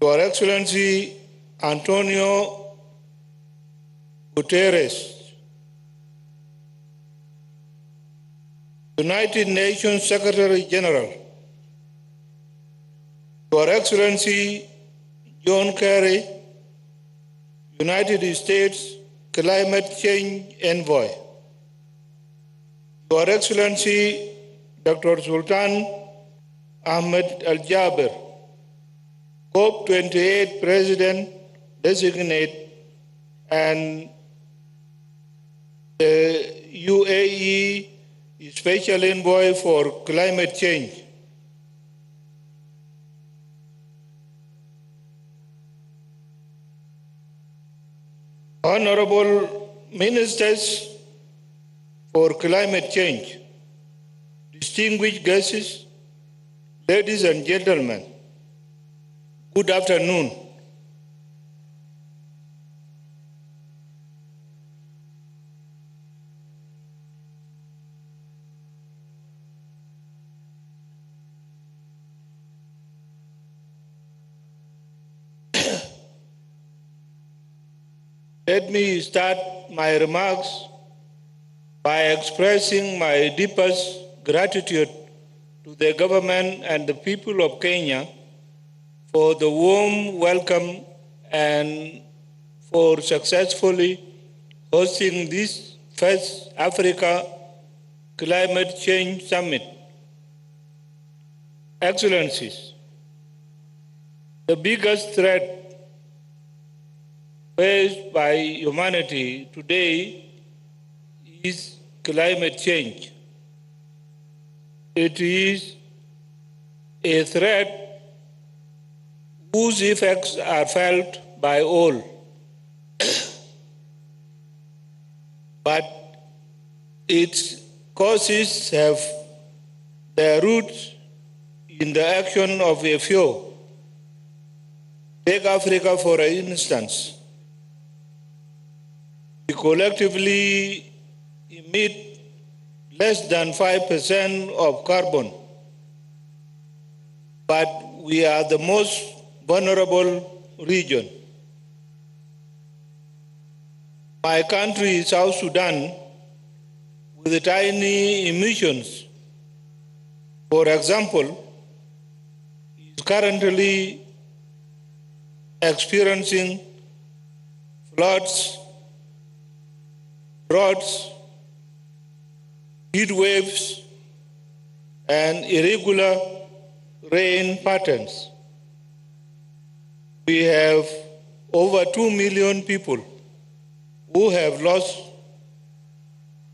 Your Excellency Antonio Guterres, United Nations Secretary General, Your Excellency John Kerry, United States Climate Change Envoy, Your Excellency Dr. Sultan Ahmed Al-Jaber, COP28 President Designate and the UAE Special Envoy for Climate Change. Honorable Ministers for Climate Change, distinguished guests, ladies and gentlemen, good afternoon. Let me start my remarks by expressing my deepest gratitude to the government and the people of Kenya for the warm welcome and for successfully hosting this first Africa Climate Change Summit. Excellencies, the biggest threat faced by humanity today is climate change. It is a threat whose effects are felt by all. But its causes have their roots in the action of a few. Take Africa for instance. We collectively emit less than 5% of carbon, but we are the most vulnerable region. My country, South Sudan, with tiny emissions, for example, is currently experiencing floods, droughts, heat waves, and irregular rain patterns. We have over 2 million people who have lost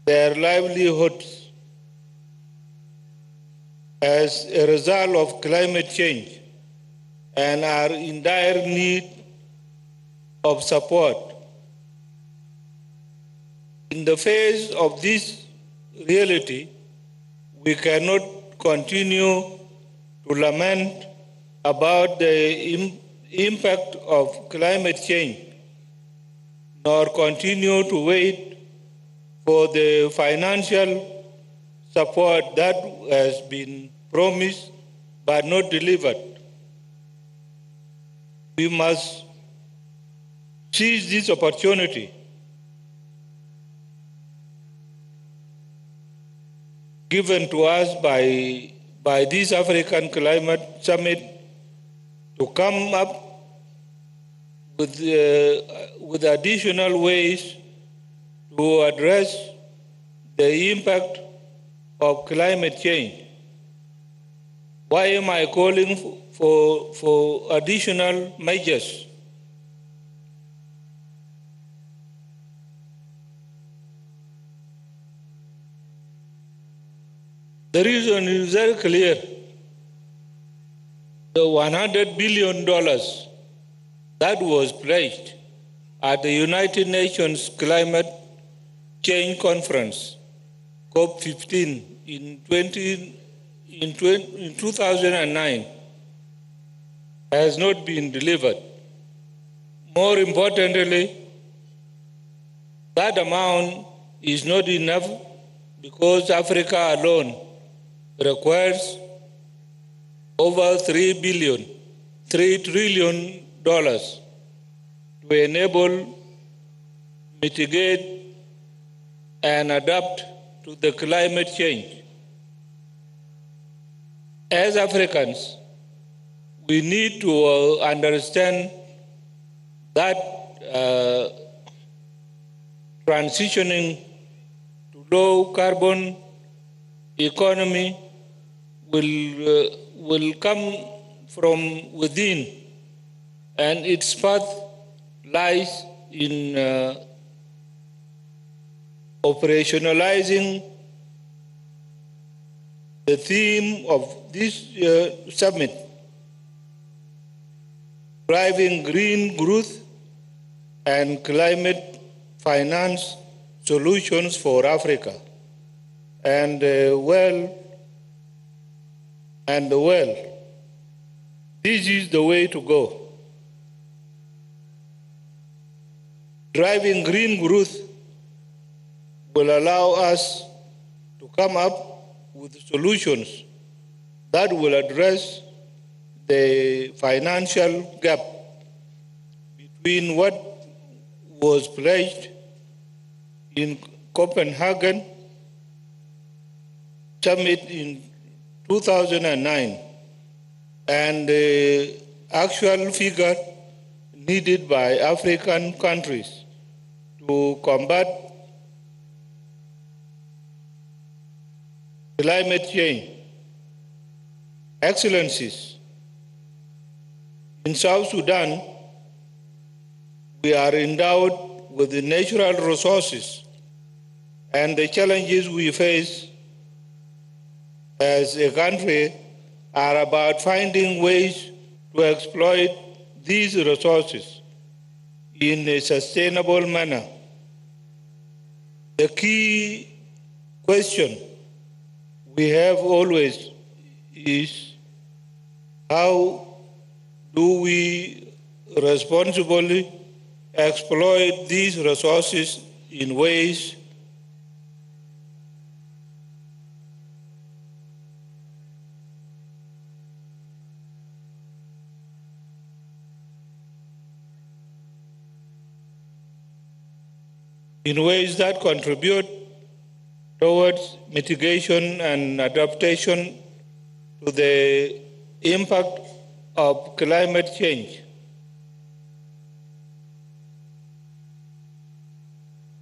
their livelihoods as a result of climate change and are in dire need of support. In the face of this reality, we cannot continue to lament about the impact of climate change, nor continue to wait for the financial support that has been promised but not delivered. We must seize this opportunity given to us by this African Climate Summit to come up with additional ways to address the impact of climate change. Why am I calling for additional measures? The reason is very clear. The $100 billion that was pledged at the United Nations Climate Change Conference, COP15, in 2009, has not been delivered. More importantly, that amount is not enough because Africa alone requires over $3 billion $3 trillion to enable, mitigate, and adapt to the climate change. As Africans, we need to understand that transitioning to low carbon economy will come from within, and its path lies in operationalizing the theme of this summit, driving green growth and climate finance solutions for Africa. And this is the way to go. Driving green growth will allow us to come up with solutions that will address the financial gap between what was pledged in Copenhagen summit in 2009 and the actual figure needed by African countries to combat climate change. Excellencies, in South Sudan, we are endowed with the natural resources, and the challenges we face as a country are about finding ways to exploit these resources in a sustainable manner. The key question we have always is how do we responsibly exploit these resources in ways that contribute towards mitigation and adaptation to the impact of climate change.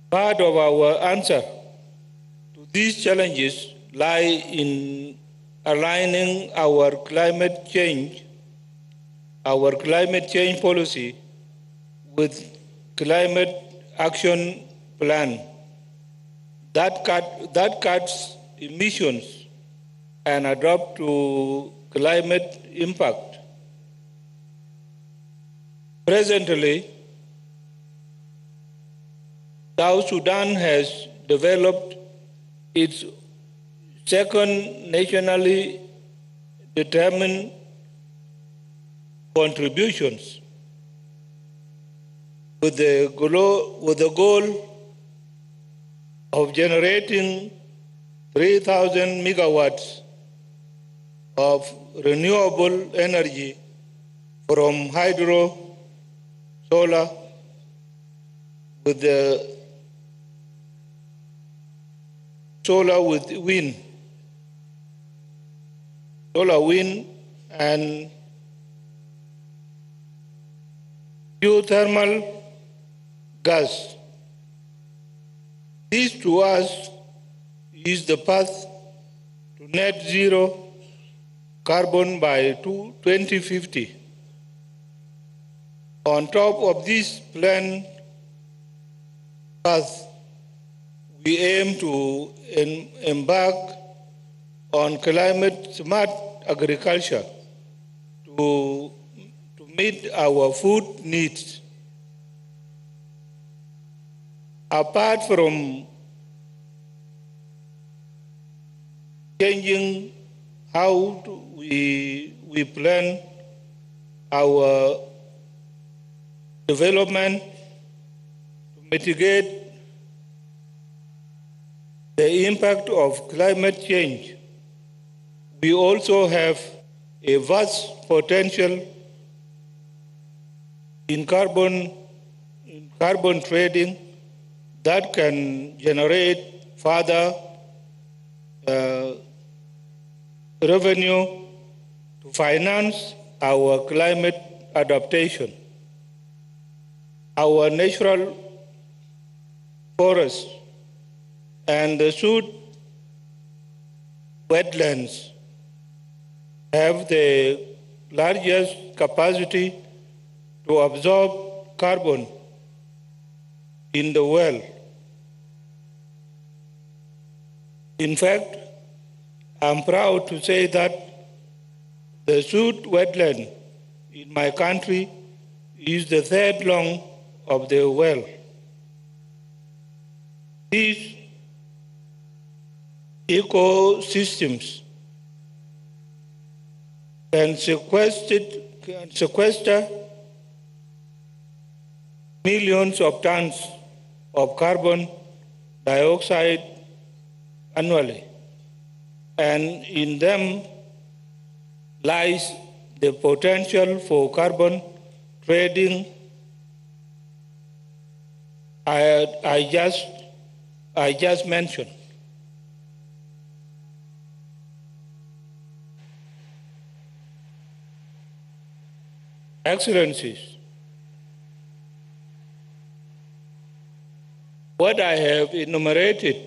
Part of our answer to these challenges lie in aligning our climate change policy with climate action plan that cuts emissions and adapt to climate impact. Presently, South Sudan has developed its second nationally determined contributions with the goal of generating 3,000 megawatts of renewable energy from hydro, solar, with wind, and geothermal gas. This to us is the path to net zero carbon by 2050. On top of this planned path, we aim to embark on climate-smart agriculture to meet our food needs. Apart from changing how we plan our development to mitigate the impact of climate change, we also have a vast potential in carbon trading that can generate further revenue to finance our climate adaptation. Our natural forests and the suit wetlands have the largest capacity to absorb carbon in the world. In fact, I'm proud to say that the suit wetland in my country is the third long of the world. These ecosystems can sequester millions of tons of carbon dioxide annually, and in them lies the potential for carbon trading I just mentioned. Excellencies, what I have enumerated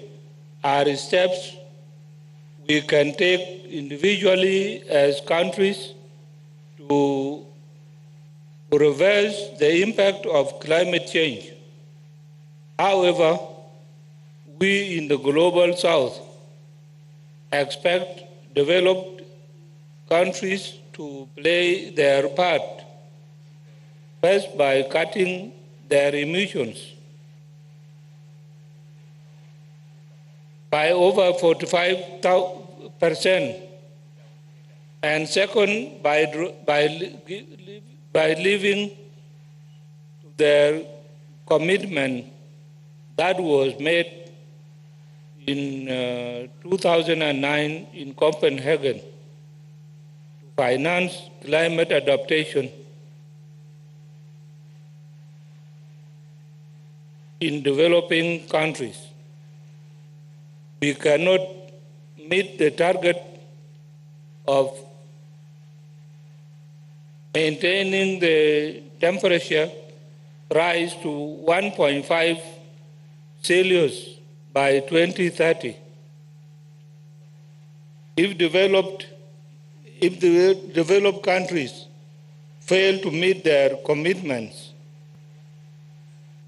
are steps we can take individually as countries to reverse the impact of climate change. However, we in the global south expect developed countries to play their part, first by cutting their emissions by over 45%, and second, by living their commitment that was made in 2009 in Copenhagen to finance climate adaptation in developing countries. We cannot meet the target of maintaining the temperature rise to 1.5 Celsius by 2030 if the developed countries fail to meet their commitments,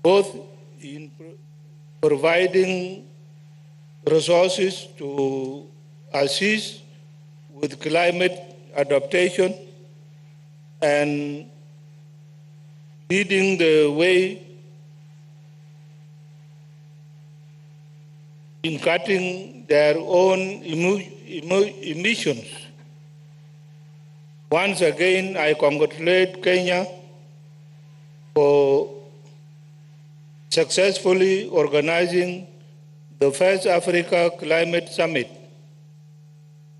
both in providing resources to assist with climate adaptation and leading the way in cutting their own emissions. Once again, I congratulate Kenya for successfully organizing the first Africa Climate Summit.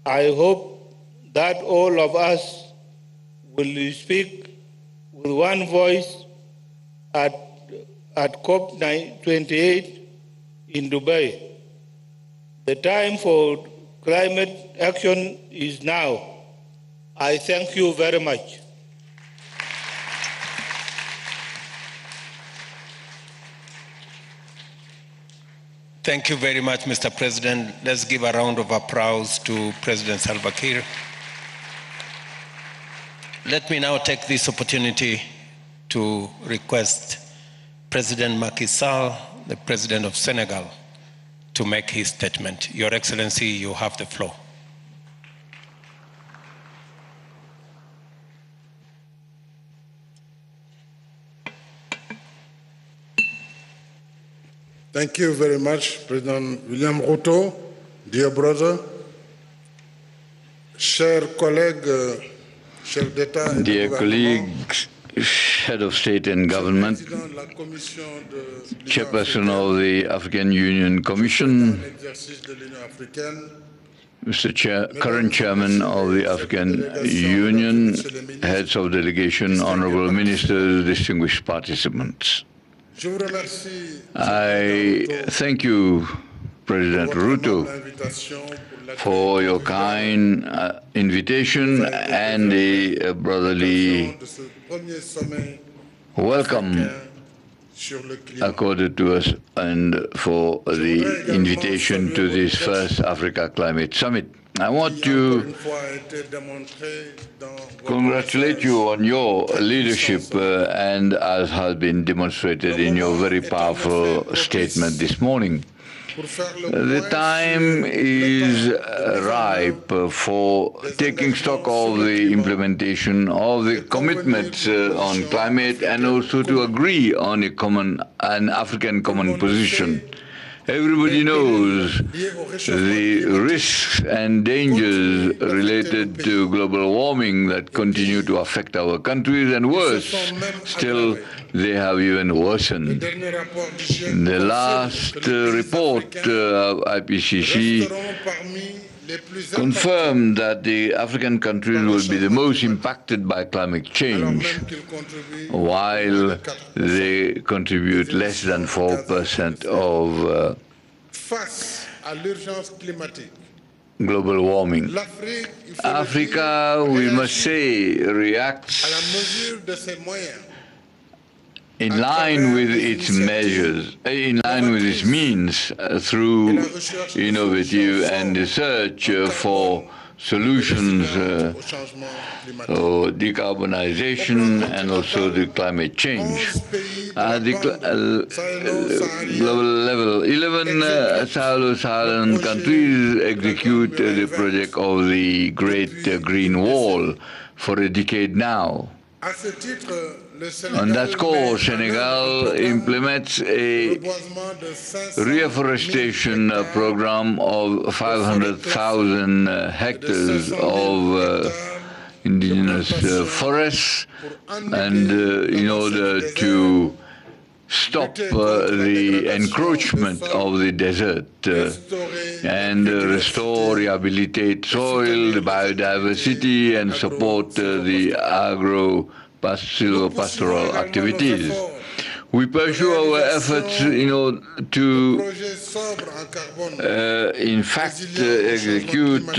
I hope that all of us will speak with one voice at COP28 in Dubai. The time for climate action is now. I thank you very much. Thank you very much, Mr. President. Let's give a round of applause to President Salva Kiir. Let me now take this opportunity to request President Macky Sall, the President of Senegal, to make his statement. Your Excellency, you have the floor. Thank you very much, President William Ruto, dear brother, chers collègues, chefs d'État et dear colleagues, head of state and government, chairperson of the African Union Commission, Current Chairman of the African Union, heads of delegation, honorable ministers, distinguished participants. I thank you, President Ruto, for your kind invitation and the brotherly welcome accorded to us and for the invitation to this first Africa Climate Summit. I want to congratulate you on your leadership and as has been demonstrated in your very powerful statement this morning. The time is ripe for taking stock of the implementation of the commitments on climate and also to agree on an African common position. Everybody knows the risks and dangers related to global warming that continue to affect our countries, and worse, still they have even worsened. The last report of IPCC confirmed that the African countries will be the most impacted by climate change, while they contribute less than 4% of global warming. Africa, we must say, reacts in line with its measures, in line with its means, through innovative and research for solutions or decarbonization and also the climate change. At the global level, 11 Saharan countries execute the project of the Great Green Wall for a decade now. On that score, Senegal implements a reforestation program of 500,000 hectares of indigenous forests, and in order to stop the encroachment of the desert and restore, rehabilitate soil, the biodiversity, and support the pastoral activities. We pursue our efforts, to, in fact, execute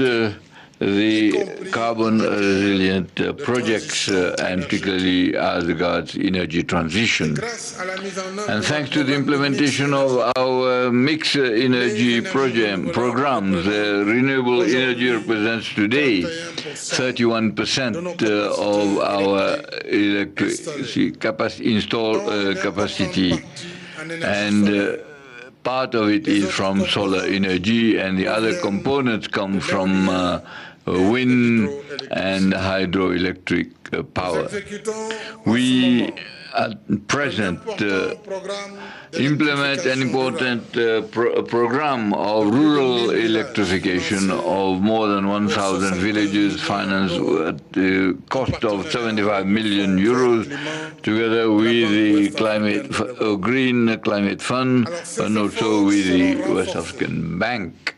the carbon-resilient projects, and particularly as regards energy transition. And thanks to the implementation of our mixed energy programs, renewable energy represents today 31% of our installed capacity, and part of it is from solar energy, and the other components come from wind and hydroelectric power. We at present implement an important program of rural electrification of more than 1,000 villages, financed at the cost of 75 million euros, together with the Green Climate Fund and also with the West African Bank.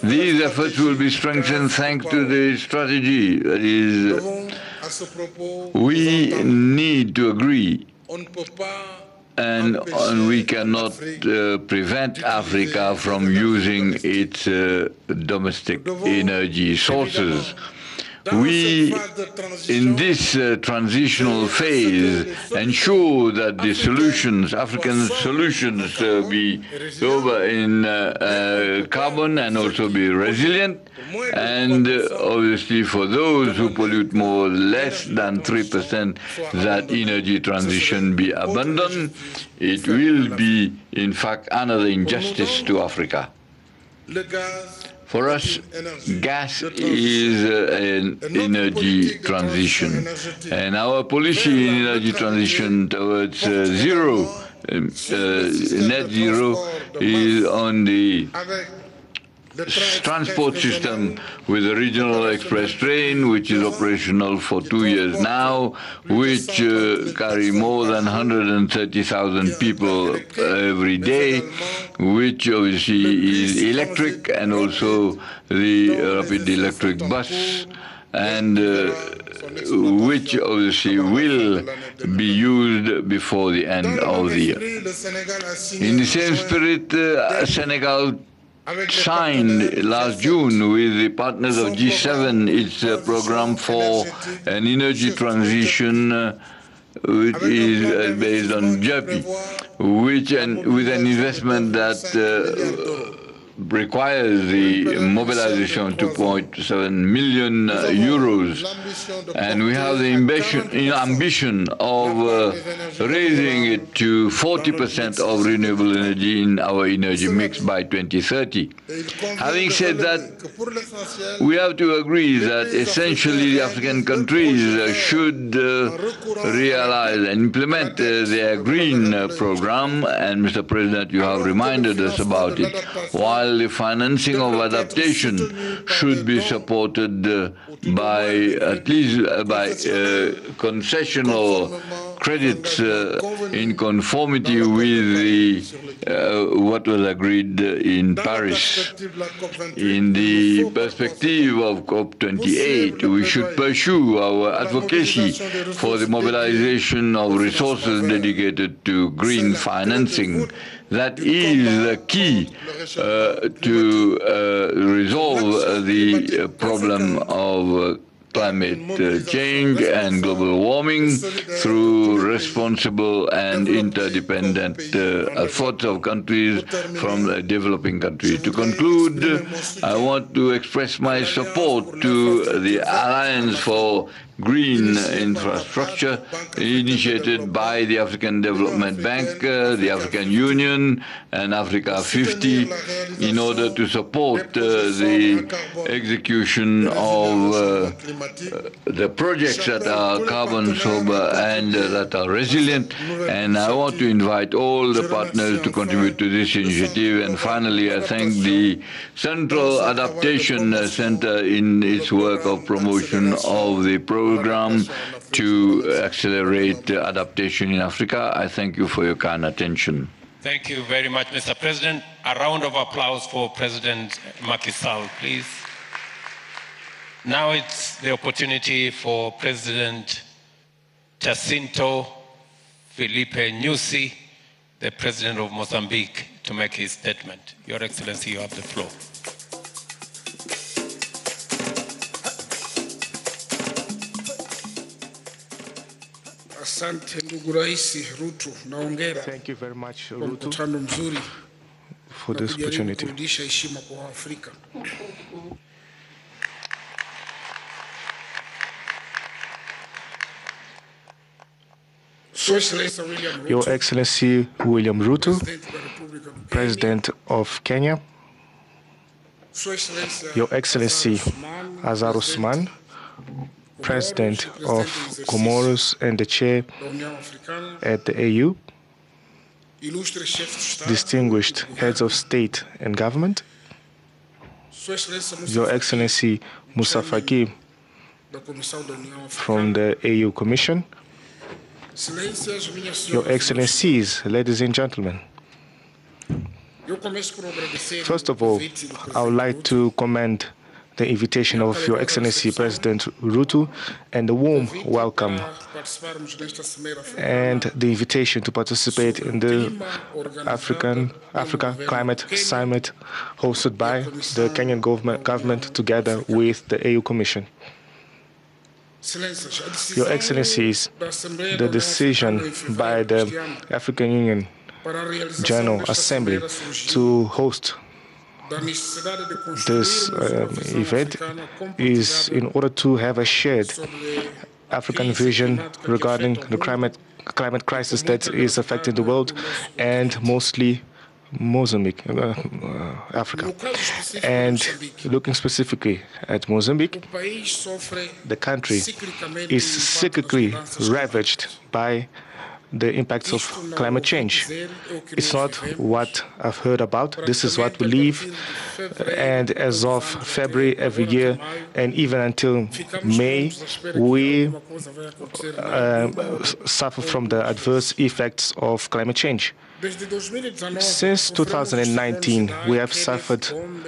These efforts will be strengthened thanks to the strategy. That is, we need to agree, and we cannot prevent Africa from using its domestic energy sources. We, in this transitional phase, ensure that the solutions, African solutions, be lower in carbon and also be resilient, and obviously for those who pollute more or less than 3%, that energy transition be abandoned. It will be, in fact, another injustice to Africa. For us, gas is an energy transition, and our policy in energy transition towards net zero is on the transport system with a regional express train, which is operational for 2 years now, which carry more than 130,000 people every day, which obviously is electric, and also the rapid electric bus, and which obviously will be used before the end of the year. In the same spirit, Senegal signed last June with the partners of G7 its program for an energy transition which is based on JEPI, with an investment that requires the mobilization of 2.7 million euros, and we have the ambition of raising it to 40% of renewable energy in our energy mix by 2030. Having said that, we have to agree that essentially the African countries should realize and implement their green program, and Mr. President, you have reminded us about it. While the financing of adaptation should be supported by at least by concessional credits in conformity with what was agreed in Paris. In the perspective of COP28, we should pursue our advocacy for the mobilization of resources dedicated to green financing. That is the key to resolve the problem of climate change and global warming through responsible and interdependent efforts of countries from developing countries. To conclude, I want to express my support to the Alliance for Green Infrastructure initiated by the African Development Bank, the African Union, and Africa 50 in order to support the execution of the projects that are carbon sober and that are resilient. And I want to invite all the partners to contribute to this initiative. And finally, I thank the Central Adaptation Center in its work of promotion of the program to accelerate adaptation in Africa. I thank you for your kind attention. Thank you very much, Mr. President. A round of applause for President Macky Sall, please. Now it's the opportunity for President Jacinto Felipe Nyusi, the President of Mozambique, to make his statement. Your Excellency, you have the floor. Thank you very much, Ruto, for this opportunity. Your Excellency William Ruto, President of Kenya, Your Excellency Azar Ousmane, President of Comoros and the Chair at the AU, distinguished heads of state and government, Your Excellency Moussa Faki from the AU Commission, Your Excellencies, ladies and gentlemen. First of all, I would like to commend the invitation of Your Excellency President Ruto and the warm welcome and the invitation to participate in the Africa Climate Summit hosted by the Kenyan government together with the AU Commission. Your Excellencies, the decision by the African Union General Assembly to host this event is in order to have a shared African vision regarding the climate crisis that is affecting the world and mostly Mozambique, Africa. And looking specifically at Mozambique, the country is cyclically ravaged by the impacts of climate change. It's not what I've heard about. This is what we live. And as of February every year, and even until May, we suffer from the adverse effects of climate change. Since 2019, we have suffered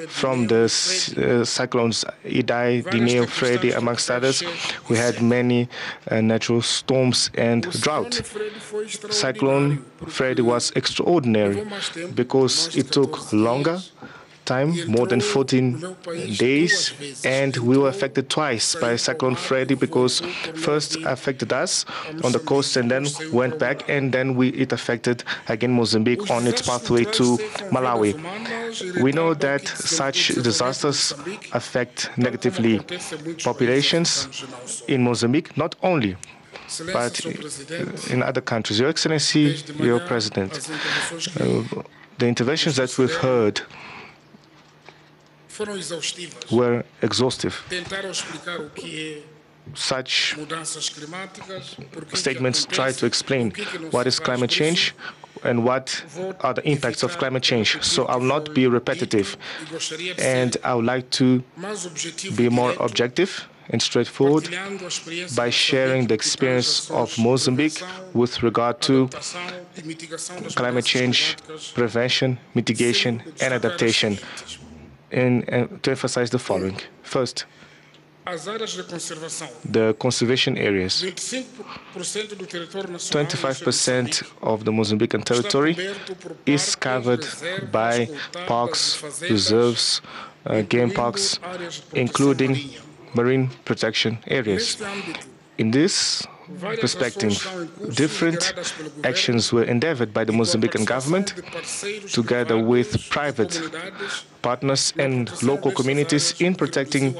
from the cyclones Idai, Dineo, Freddy, amongst others. We had many natural storms and drought. Cyclone Freddy was extraordinary because it took longer time, more than 14 days, and we were affected twice by Cyclone Freddy because first affected us on the coast and then went back, and then it affected again Mozambique on its pathway to Malawi. We know that such disasters affect negatively populations in Mozambique, not only but in other countries. Your Excellency, your President, the interventions that we've heard were exhaustive. Such statements try to explain what is climate change and what are the impacts of climate change. So I will not be repetitive, and I would like to be more objective and straightforward by sharing the experience of Mozambique with regard to climate change prevention, mitigation, and adaptation, and to emphasize the following. First, the conservation areas. 25% of the Mozambican territory is covered by parks, reserves, game parks, including marine protection areas. In this perspective, different actions were endeavored by the Mozambican government, together with private partners and local communities, in protecting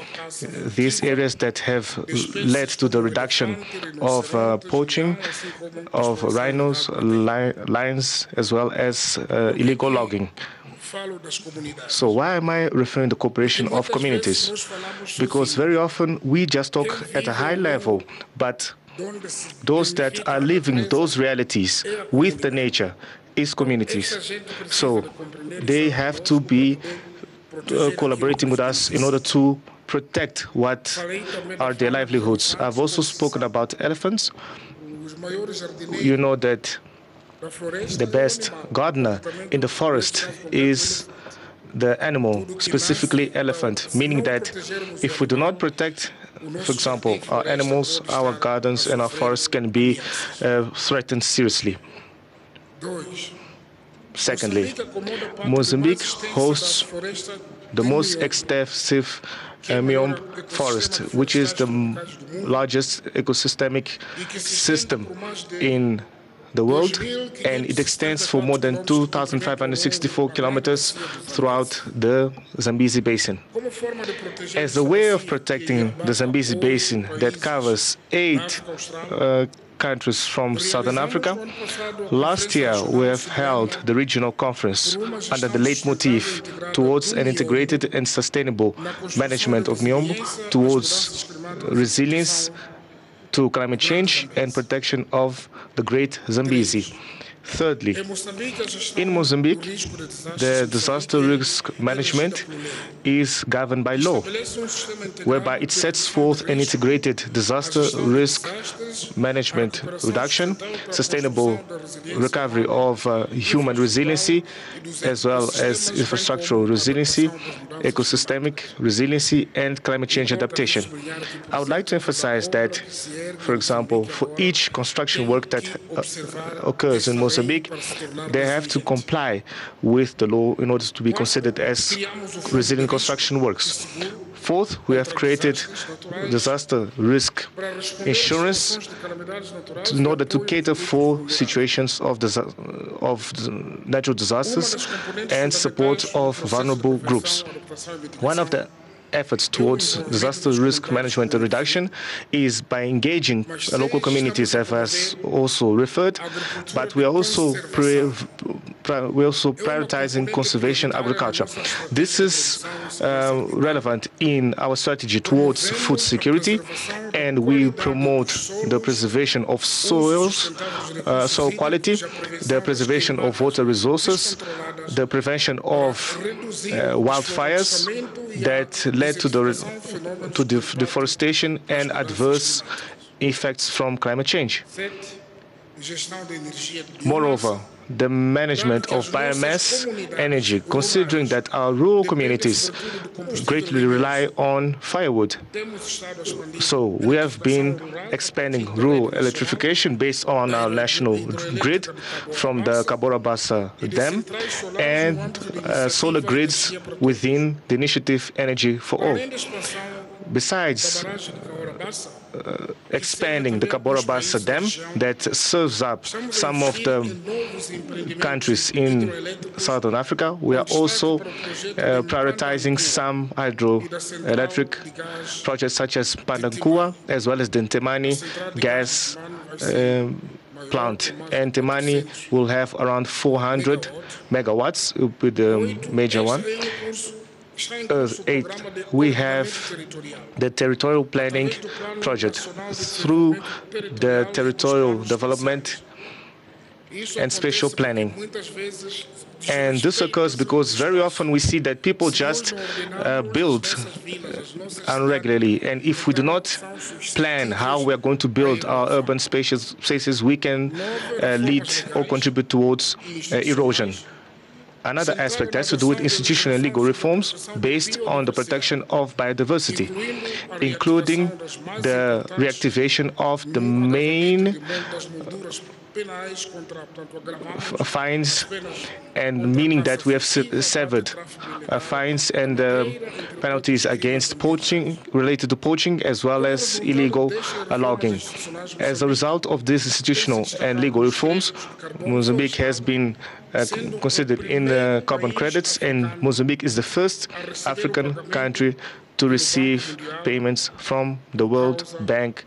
these areas that have led to the reduction of poaching of rhinos, lions, as well as illegal logging. So why am I referring to cooperation of communities? Because very often we just talk at a high level, but those that are living those realities with the nature is communities. So they have to be collaborating with us in order to protect what are their livelihoods. I've also spoken about elephants. You know that the best gardener in the forest is the animal, specifically elephant, meaning that if we do not protect, for example, our animals, our gardens and our forests can be threatened seriously. Secondly, Mozambique hosts the most extensive Miombo forest, which is the largest ecosystemic system in the world, and it extends for more than 2,564 kilometers throughout the Zambezi Basin. As a way of protecting the Zambezi Basin that covers 8 countries from Southern Africa, last year we have held the regional conference under the leitmotif towards an integrated and sustainable management of Miombo, towards resilience to climate change and protection of the Great Zambezi. Thirdly, in Mozambique, the disaster risk management is governed by law, whereby it sets forth an integrated disaster risk management reduction, sustainable recovery of human resiliency, as well as infrastructural resiliency, ecosystemic resiliency, and climate change adaptation. I would like to emphasize that, for example, for each construction work that occurs in Mozambique, they have to comply with the law in order to be considered as resilient construction works. Fourth, we have created disaster risk insurance in order to cater for situations of natural disasters and support of vulnerable groups. One of the efforts towards disaster risk management and reduction is by engaging local communities, as also referred, but we are also prioritizing conservation agriculture. This is relevant in our strategy towards food security, and we promote the preservation of soils, soil quality, the preservation of water resources, the prevention of wildfires that led to deforestation and adverse effects from climate change. Moreover, the management of biomass energy, considering that our rural communities greatly rely on firewood. So we have been expanding rural electrification based on our national grid from the Cabora Bassa Dam and solar grids within the initiative Energy for All. Besides expanding the Cabora Bassa Dam that serves up some of the countries in Southern Africa, we are also prioritizing some hydroelectric projects such as Pandankua, as well as the Ntemani gas plant. And Ntemani will have around 400 megawatts, will be the major one. 8, we have the territorial planning project. Through the territorial development and spatial planning. And this occurs because very often we see that people just build irregularly. And if we do not plan how we are going to build our urban spaces, we can lead or contribute towards erosion. Another aspect has to do with institutional and legal reforms based on the protection of biodiversity, including the reactivation of the main fines, and meaning that we have severed fines and penalties against poaching, related to poaching, as well as illegal logging. As a result of these institutional and legal reforms, Mozambique has been considered in the carbon credits, and Mozambique is the first African country to receive payments from the World Bank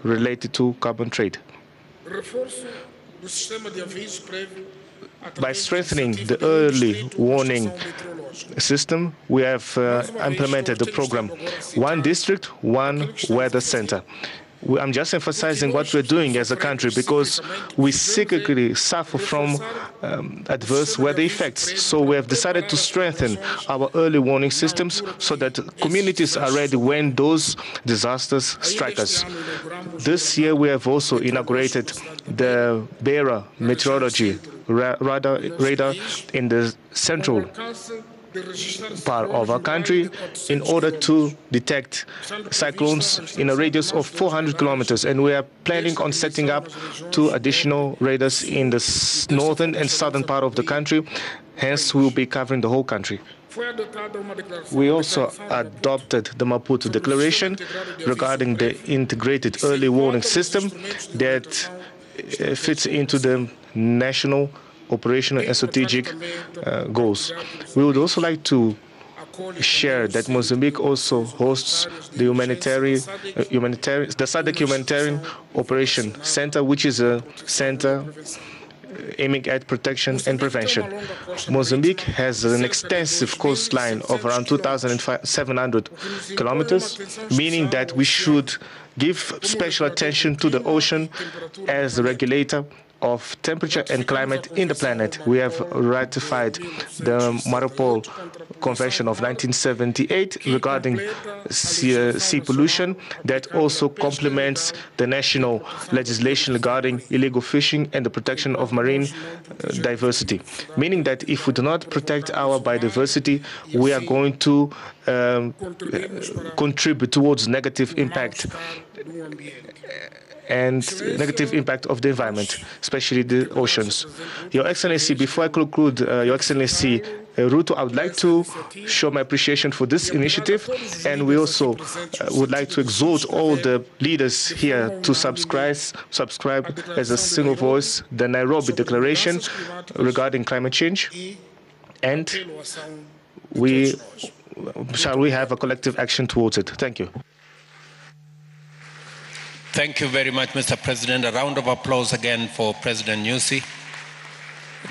related to carbon trade. By strengthening the early warning system, we have implemented the program One District, One Weather Center. I'm just emphasizing what we're doing as a country because we cyclically suffer from adverse weather effects. So we have decided to strengthen our early warning systems so that communities are ready when those disasters strike us. This year we have also inaugurated the Beira meteorology radar in the central part of our country in order to detect cyclones in a radius of 400 kilometers. And we are planning on setting up 2 additional radars in the northern and southern part of the country. Hence, we will be covering the whole country. We also adopted the Maputo Declaration regarding the integrated early warning system that fits into the national operational and strategic goals. We would also like to share that Mozambique also hosts the the SADC Humanitarian Operation Center, which is a center aiming at protection and prevention. Mozambique has an extensive coastline of around 2,700 kilometers, meaning that we should give special attention to the ocean as a regulator of temperature and climate in the planet. We have ratified the Marpol Convention of 1978 regarding sea pollution that also complements the national legislation regarding illegal fishing and the protection of marine diversity, meaning that if we do not protect our biodiversity, we are going to contribute towards negative impact and negative impact of the environment, especially the oceans. Your Excellency, before I conclude, Your Excellency Ruto, I would like to show my appreciation for this initiative, and we also would like to exhort all the leaders here to subscribe as a single voice the Nairobi Declaration regarding climate change, and we shall we have a collective action towards it. Thank you. Thank you very much, Mr. President. A round of applause again for President Nyusi.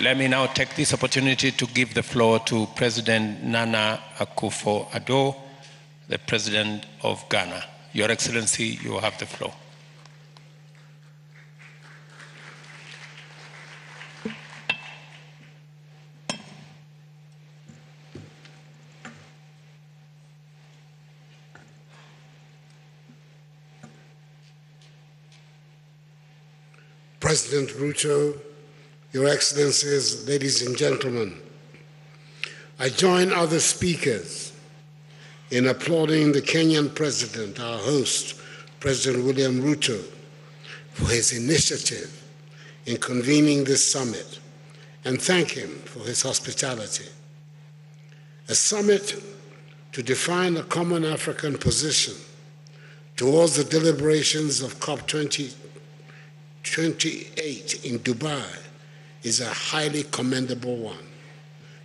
Let me now take this opportunity to give the floor to President Nana Akufo-Addo, the President of Ghana. Your Excellency, you have the floor. President Ruto, Your Excellencies, ladies and gentlemen, I join other speakers in applauding the Kenyan President, our host, President William Ruto, for his initiative in convening this summit, and thank him for his hospitality. A summit to define a common African position towards the deliberations of COP28 in Dubai is a highly commendable one,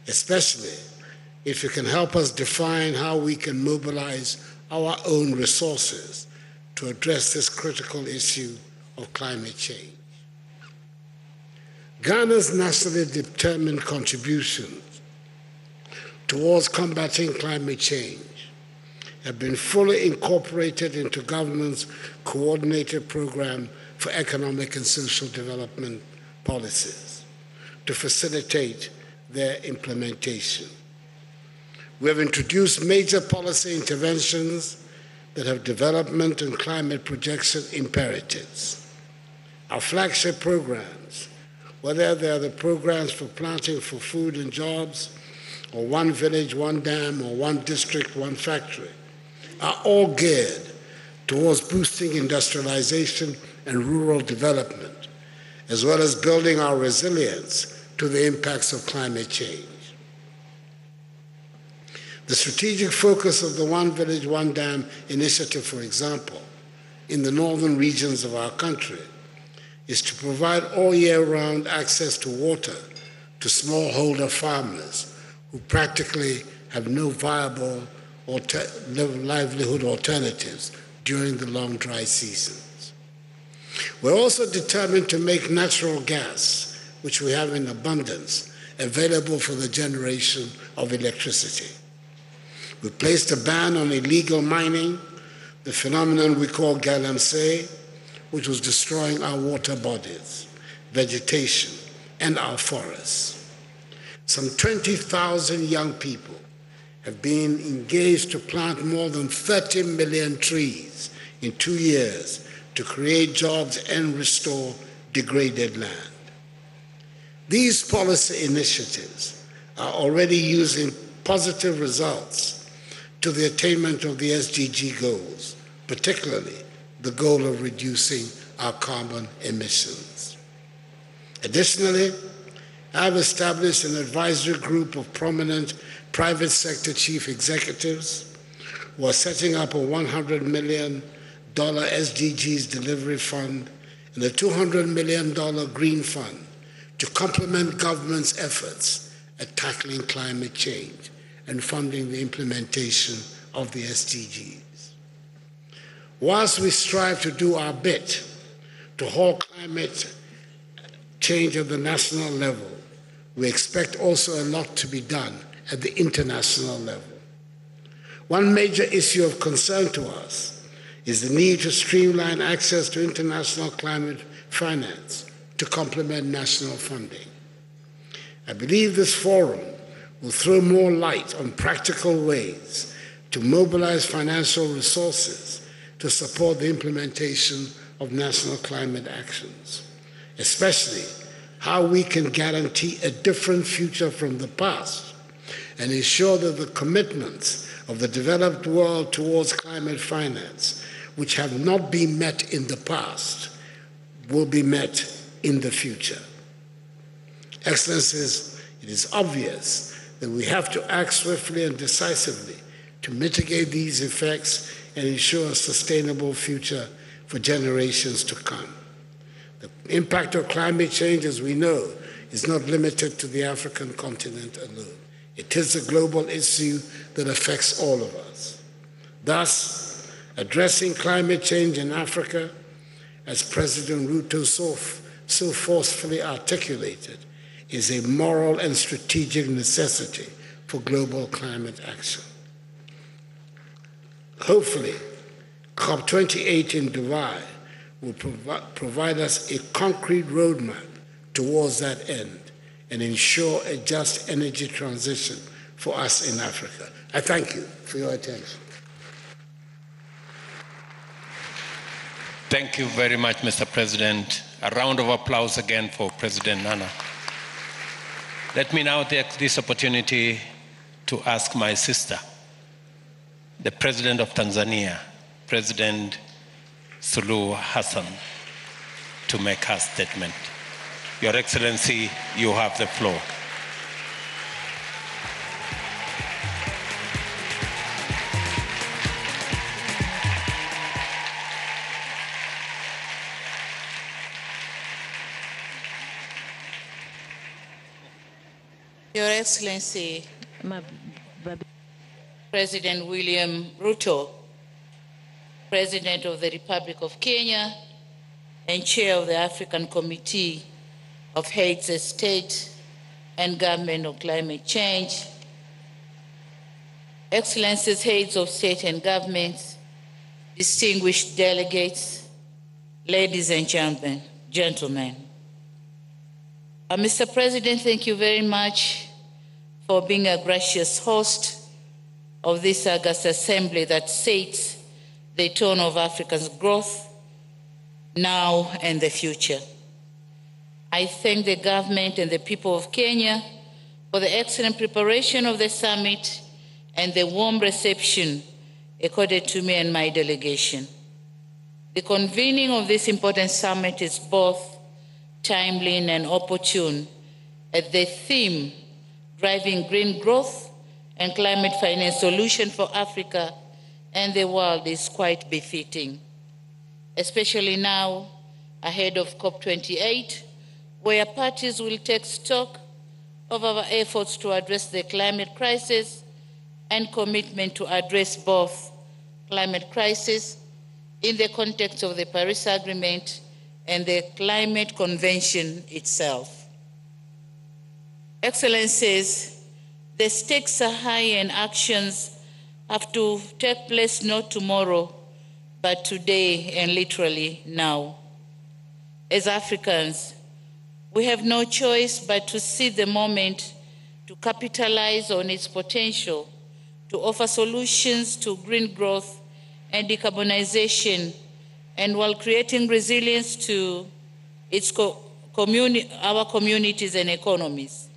especially if it can help us define how we can mobilize our own resources to address this critical issue of climate change. Ghana's nationally determined contributions towards combating climate change have been fully incorporated into government's coordinated program for economic and social development policies to facilitate their implementation. We have introduced major policy interventions that have development and climate projection imperatives. Our flagship programs, whether they are the programs for planting for food and jobs, or One Village, One Dam, or One District, One Factory, are all geared towards boosting industrialization and rural development, as well as building our resilience to the impacts of climate change. The strategic focus of the One Village, One Dam initiative, for example, in the northern regions of our country, is to provide all year-round access to water to smallholder farmers who practically have no viable livelihood alternatives during the long dry seasons. We're also determined to make natural gas, which we have in abundance, available for the generation of electricity. We placed a ban on illegal mining, the phenomenon we call galamsey, which was destroying our water bodies, vegetation, and our forests. Some 20,000 young people have been engaged to plant more than 30 million trees in 2 years to create jobs and restore degraded land. These policy initiatives are already using positive results to the attainment of the SDG goals, particularly the goal of reducing our carbon emissions. Additionally, I've established an advisory group of prominent private sector chief executives who are setting up a $100 million SDGs delivery fund and a $200 million green fund to complement government's efforts at tackling climate change and funding the implementation of the SDGs. Whilst we strive to do our bit to halt climate change at the national level, we expect also a lot to be done at the international level. One major issue of concern to us is the need to streamline access to international climate finance to complement national funding. I believe this forum will throw more light on practical ways to mobilize financial resources to support the implementation of national climate actions, especially how we can guarantee a different future from the past and ensure that the commitments of the developed world towards climate finance, which have not been met in the past, will be met in the future. Excellencies, it is obvious that we have to act swiftly and decisively to mitigate these effects and ensure a sustainable future for generations to come. The impact of climate change, as we know, is not limited to the African continent alone. It is a global issue that affects all of us. Thus, addressing climate change in Africa, as President Ruto so forcefully articulated, is a moral and strategic necessity for global climate action. Hopefully, COP28 in Dubai will provide us a concrete roadmap towards that end and ensure a just energy transition for us in Africa. I thank you for your attention. Thank you very much, Mr. President. A round of applause again for President Nana. Let me now take this opportunity to ask my sister, the President of Tanzania, President Suluhu Hassan, to make her statement. Your Excellency, you have the floor. Your Excellency, President William Ruto, President of the Republic of Kenya and Chair of the African Committee of Heads of State and Government on Climate Change, Excellencies, Heads of State and Governments, distinguished delegates, ladies and gentlemen. Mr. President, thank you very much for being a gracious host of this August Assembly that sets the tone of Africa's growth now and the future. I thank the government and the people of Kenya for the excellent preparation of the summit and the warm reception accorded to me and my delegation. The convening of this important summit is both timely and opportune, as the theme, driving green growth and climate finance solution for Africa and the world, is quite befitting, especially now ahead of COP28, where parties will take stock of our efforts to address the climate crisis and commitment to address both climate crisis in the context of the Paris Agreement and the Climate Convention itself. Excellencies, the stakes are high and actions have to take place not tomorrow, but today and literally now. As Africans, we have no choice but to seize the moment to capitalize on its potential to offer solutions to green growth and decarbonization, and while creating resilience to its our communities and economies.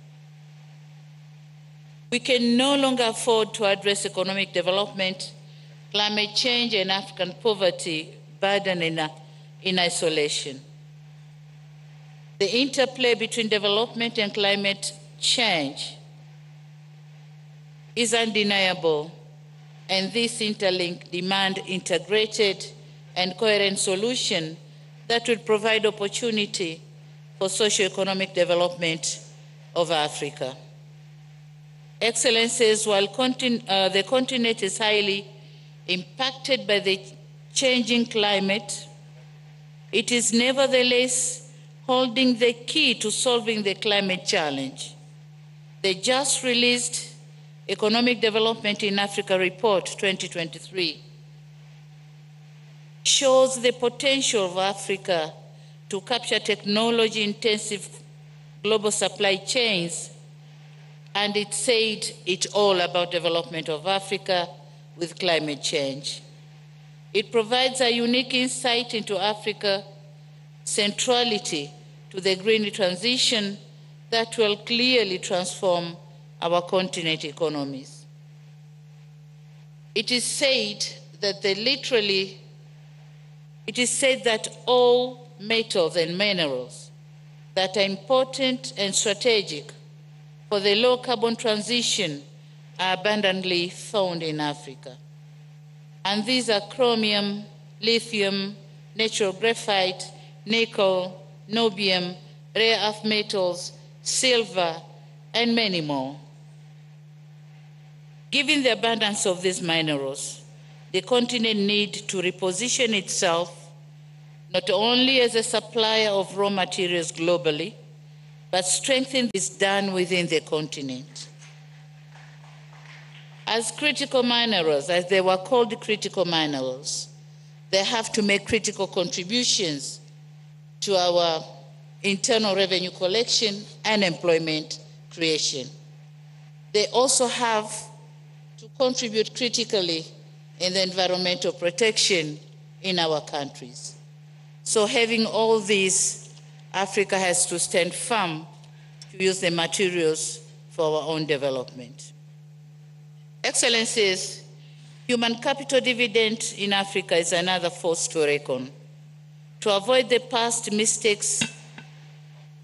We can no longer afford to address economic development, climate change, and African poverty burden in isolation. The interplay between development and climate change is undeniable, and this interlink demand integrated and coherent solution that will provide opportunity for socio-economic development of Africa. Excellencies, while the continent is highly impacted by the changing climate, it is nevertheless holding the key to solving the climate challenge. The just released Economic Development in Africa Report 2023 shows the potential of Africa to capture technology-intensive global supply chains, and it said it all about development of Africa with climate change. It provides a unique insight into Africa's centrality to the green transition that will clearly transform our continent economies. It is said that all metals and minerals that are important and strategic for the low carbon transition are abundantly found in Africa. And these are chromium, lithium, natural graphite, nickel, niobium, rare earth metals, silver, and many more. Given the abundance of these minerals, the continent needs to reposition itself not only as a supplier of raw materials globally, but strengthen this done within the continent. As critical minerals, as they were called critical minerals, they have to make critical contributions to our internal revenue collection and employment creation. They also have to contribute critically in the environmental protection in our countries. So having all these, Africa has to stand firm to use the materials for our own development. Excellencies, human capital dividend in Africa is another force to reckon. To avoid the past mistakes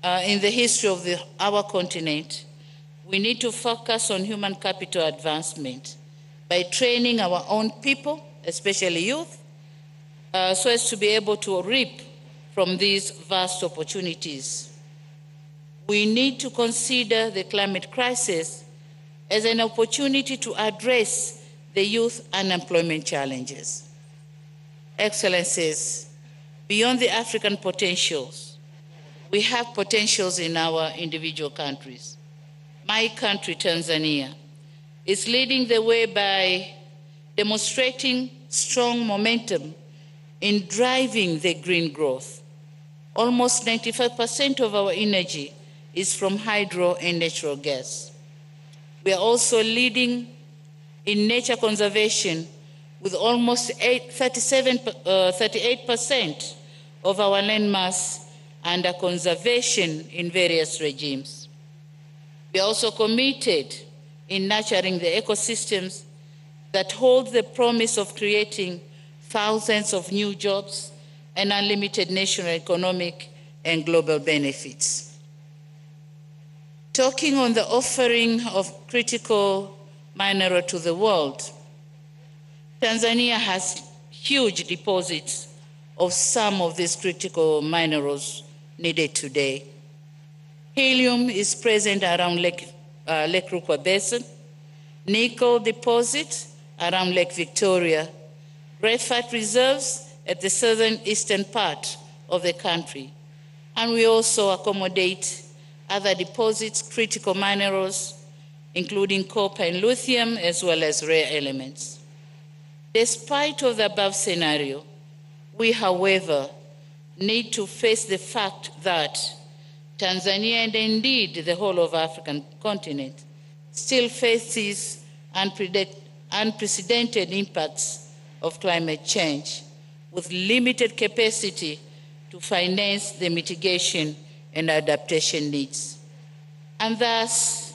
in the history of our continent, we need to focus on human capital advancement by training our own people, especially youth, so as to be able to reap from these vast opportunities. We need to consider the climate crisis as an opportunity to address the youth unemployment challenges. Excellencies, beyond the African potentials, we have potentials in our individual countries. My country, Tanzania, is leading the way by demonstrating strong momentum in driving the green growth. Almost 95% of our energy is from hydro and natural gas. We are also leading in nature conservation with almost 38% of our landmass under conservation in various regimes. We are also committed in nurturing the ecosystems that hold the promise of creating thousands of new jobs and unlimited national economic and global benefits. Talking on the offering of critical mineral to the world, Tanzania has huge deposits of some of these critical minerals needed today. Helium is present around Lake Rukwa Basin, nickel deposit around Lake Victoria, graphite reserves at the southern eastern part of the country, and we also accommodate other deposits, critical minerals, including copper and lithium, as well as rare elements. Despite of the above scenario, we, however, need to face the fact that Tanzania, and indeed the whole of the African continent, still faces unprecedented impacts of climate change, with limited capacity to finance the mitigation and adaptation needs. And thus,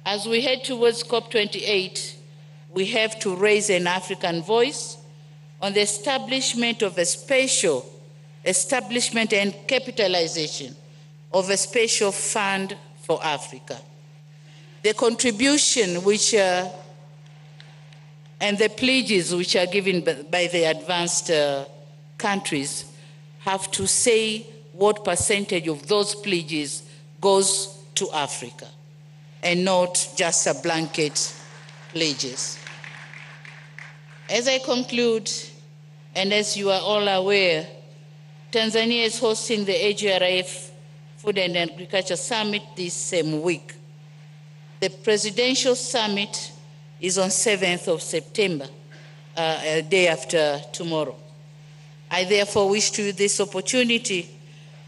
as we head towards COP28, we have to raise an African voice on the establishment and capitalization of a special fund for Africa. The contribution and the pledges which are given by the advanced countries have to say what percentage of those pledges goes to Africa, and not just a blanket pledges. As I conclude, and as you are all aware, Tanzania is hosting the AGRF Food and Agriculture Summit this same week. The presidential summit is on 7th of September, a day after tomorrow. I therefore wish to use this opportunity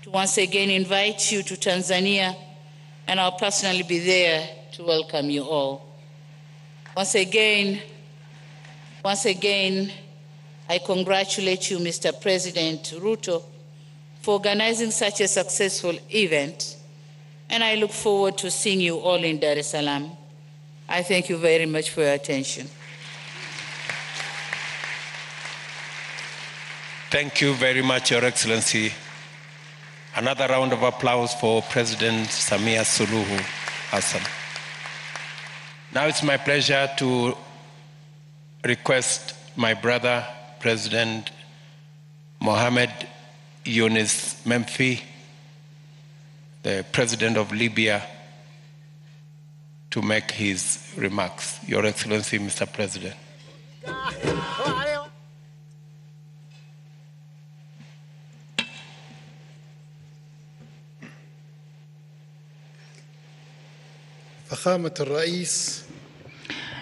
to once again invite you to Tanzania, and I'll personally be there to welcome you all. Once again, I congratulate you, Mr. President Ruto, for organizing such a successful event, and I look forward to seeing you all in Dar es Salaam. I thank you very much for your attention. Thank you very much, Your Excellency. Another round of applause for President Samia Suluhu Hassan. Now it's my pleasure to request my brother, President Mohamed Yunus Memfi, the President of Libya, to make his remarks. Your Excellency, Mr. President.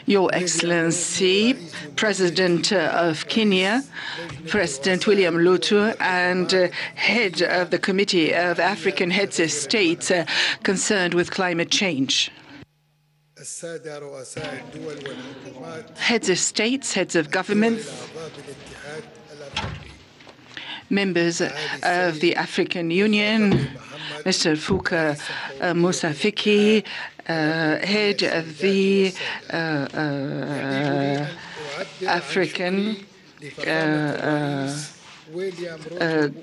Your Excellency, President of Kenya, President William Ruto, and head of the Committee of African Heads of States concerned with climate change. Heads of states, heads of governments, members of the African Union, Mr. Fuka Musa Fiki, head of the African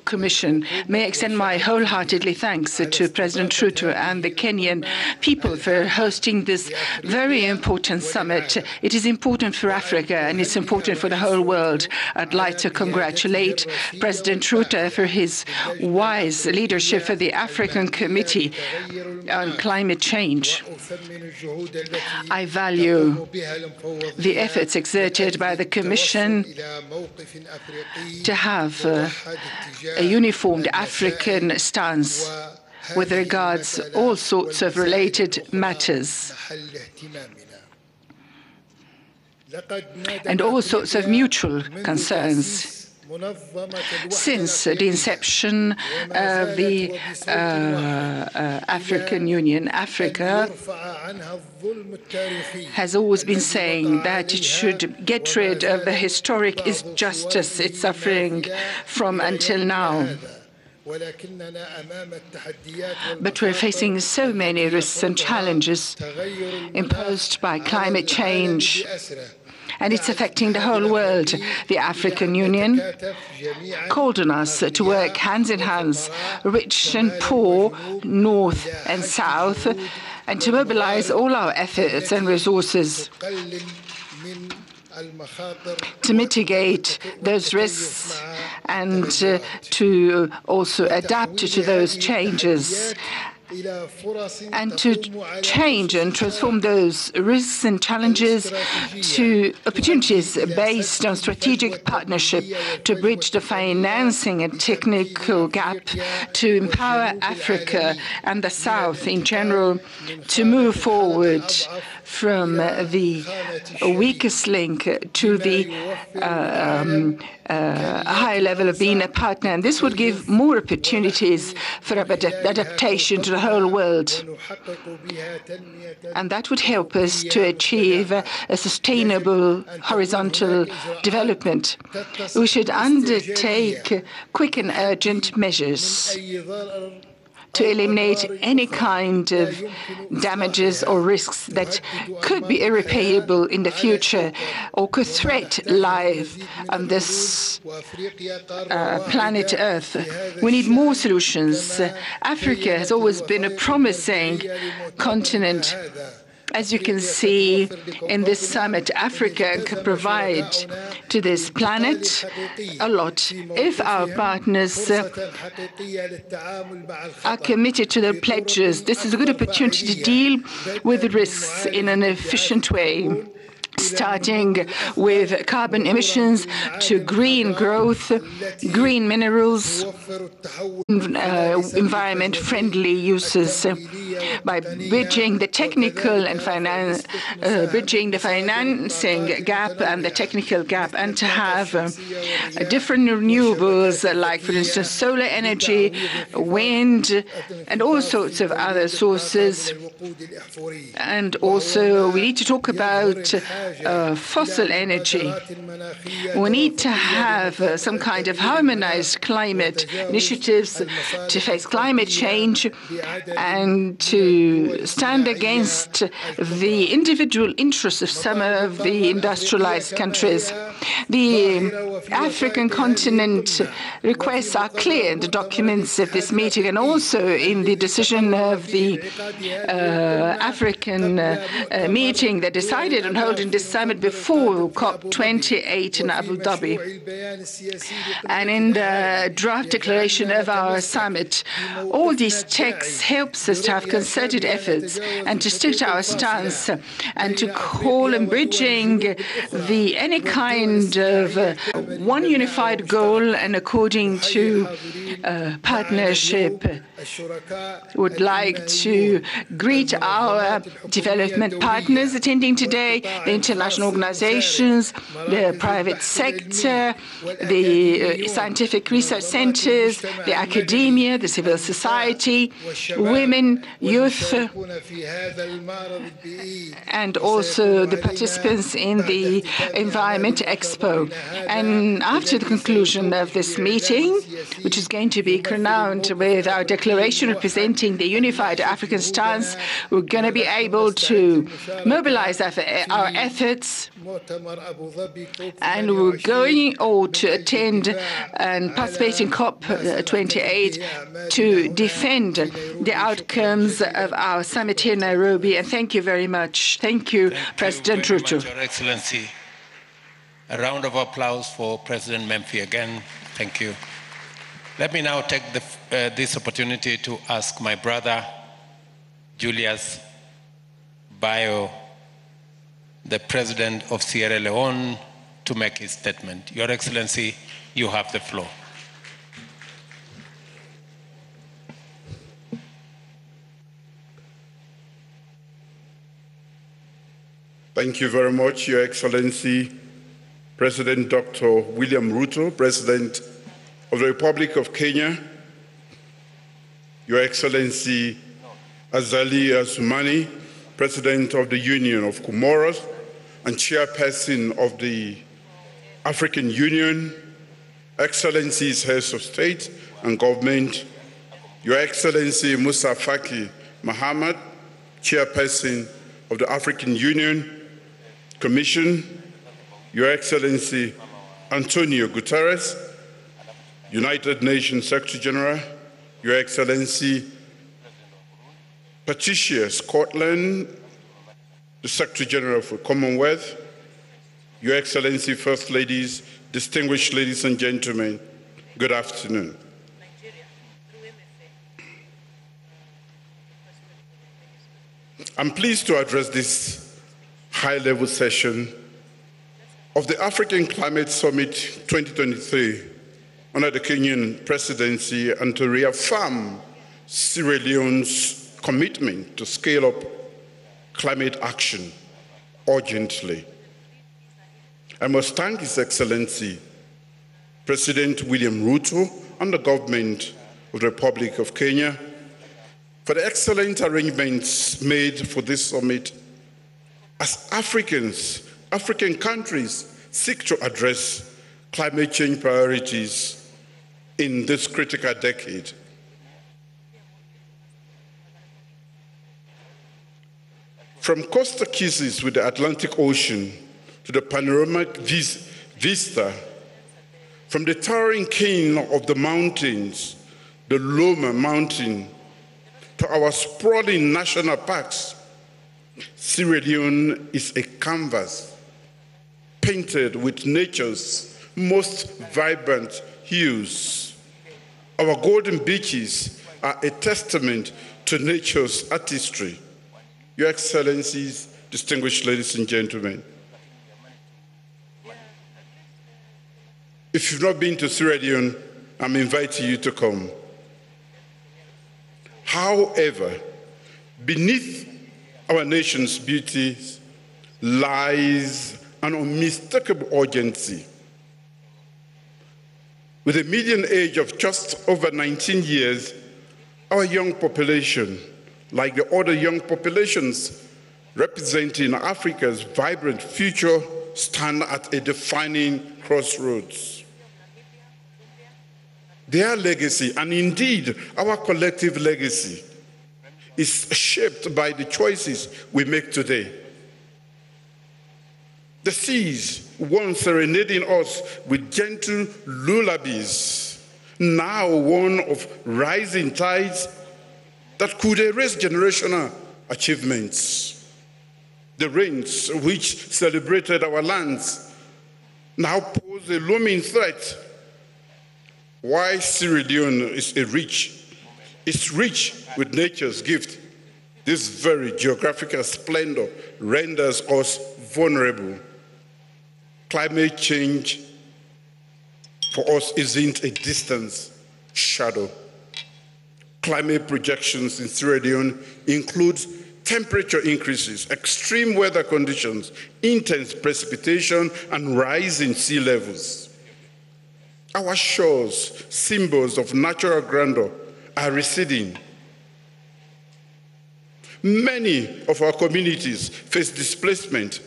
Commission. May I extend my wholeheartedly thanks to President Ruto and the Kenyan people for hosting this very important summit. It is important for Africa and it's important for the whole world. I'd like to congratulate President Ruto for his wise leadership for the African Committee on Climate Change. I value the efforts exerted by the Commission to have a uniformed African stance with regards to all sorts of related matters and all sorts of mutual concerns. Since the inception of the African Union, Africa has always been saying that it should get rid of the historic injustice it's suffering from until now. But we're facing so many risks and challenges imposed by climate change, and it's affecting the whole world. The African Union called on us to work hands in hands, rich and poor, north and south, and to mobilize all our efforts and resources to mitigate those risks and to also adapt to those changes, and to change and transform those risks and challenges to opportunities based on strategic partnership, to bridge the financing and technical gap, to empower Africa and the South in general to move forward from the weakest link to the higher level of being a partner. And this would give more opportunities for adaptation to the whole world. And that would help us to achieve a sustainable horizontal development. We should undertake quick and urgent measures to eliminate any kind of damages or risks that could be irreparable in the future or could threaten life on this planet Earth. We need more solutions. Africa has always been a promising continent. As you can see in this summit, Africa can provide to this planet a lot if our partners are committed to their pledges. This is a good opportunity to deal with the risks in an efficient way, starting with carbon emissions to green growth, green minerals, environment-friendly uses, by bridging the technical and bridging the financing gap and the technical gap, and to have different renewables like, for instance, solar energy, wind, and all sorts of other sources. And also, we need to talk about fossil energy. We need to have some kind of harmonized climate initiatives to face climate change and to stand against the individual interests of some of the industrialized countries. The African continent requests are clear in the documents of this meeting and also in the decision of the African meeting that decided on holding this summit before COP28 in Abu Dhabi. And in the draft declaration of our summit, all these texts helps us to have concerted efforts and to stick to our stance and to call and bridging any kind of one unified goal and according to partnership. Would like to greet our development partners attending today, the international organizations, the private sector, the scientific research centers, the academia, the civil society, women, youth, and also the participants in the Environment Expo. And after the conclusion of this meeting, which is going to be crowned with our declaration representing the unified African stance, we're going to be able to mobilize our efforts, and we're going all to attend and participate in COP28 to defend the outcomes of our summit here in Nairobi. And thank you very much. Thank you, President Ruto. Your Excellency. A round of applause for President Memphi again. Thank you. Let me now take this opportunity to ask my brother, Julius Bio, the President of Sierra Leone, to make his statement. Your Excellency, you have the floor. Thank you very much, Your Excellency, President Dr. William Ruto, President of the Republic of Kenya, Your Excellency Azali Assoumani, President of the Union of Comoros and Chairperson of the African Union, Excellencies, Heads of State and Government, Your Excellency Musa Faki Mahamat, Chairperson of the African Union Commission, Your Excellency Antonio Guterres, United Nations Secretary General, Your Excellency Patricia Scotland, the Secretary General for Commonwealth, Your Excellency First Ladies, distinguished ladies and gentlemen, good afternoon. I'm pleased to address this high-level session of the African Climate Summit 2023 under the Kenyan presidency and to reaffirm Sierra Leone's commitment to scale up climate action urgently. I must thank His Excellency President William Ruto and the government of the Republic of Kenya for the excellent arrangements made for this summit as African countries seek to address climate change priorities in this critical decade. From coastal kisses with the Atlantic Ocean to the panoramic vista, from the towering cane of the mountains, the Loma Mountain, to our sprawling national parks, Sierra Leone is a canvas painted with nature's most vibrant hues. Our golden beaches are a testament to nature's artistry. Your Excellencies, distinguished ladies and gentlemen, if you've not been to Sierra Leone, I'm inviting you to come. However, beneath our nation's beauties lies an unmistakable urgency. With a median age of just over 19 years, our young population, like the other young populations representing Africa's vibrant future, stand at a defining crossroads. Their legacy, and indeed our collective legacy, is shaped by the choices we make today. The seas once serenading us with gentle lullabies, now one of rising tides that could erase generational achievements. The rains which celebrated our lands now pose a looming threat. Why Sierra Leone is rich with nature's gift. This very geographical splendor renders us vulnerable. Climate change for us isn't a distant shadow. Climate projections in Sierra Leone include temperature increases, extreme weather conditions, intense precipitation, and rising sea levels. Our shores, symbols of natural grandeur, are receding. Many of our communities face displacement,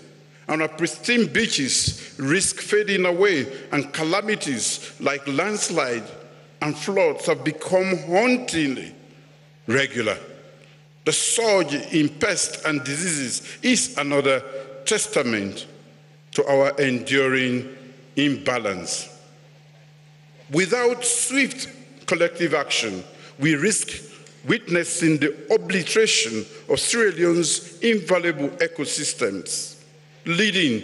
and our pristine beaches risk fading away, and calamities like landslide and floods have become hauntingly regular. The surge in pests and diseases is another testament to our enduring imbalance. Without swift collective action, we risk witnessing the obliteration of Sierra Leone's invaluable ecosystems, leading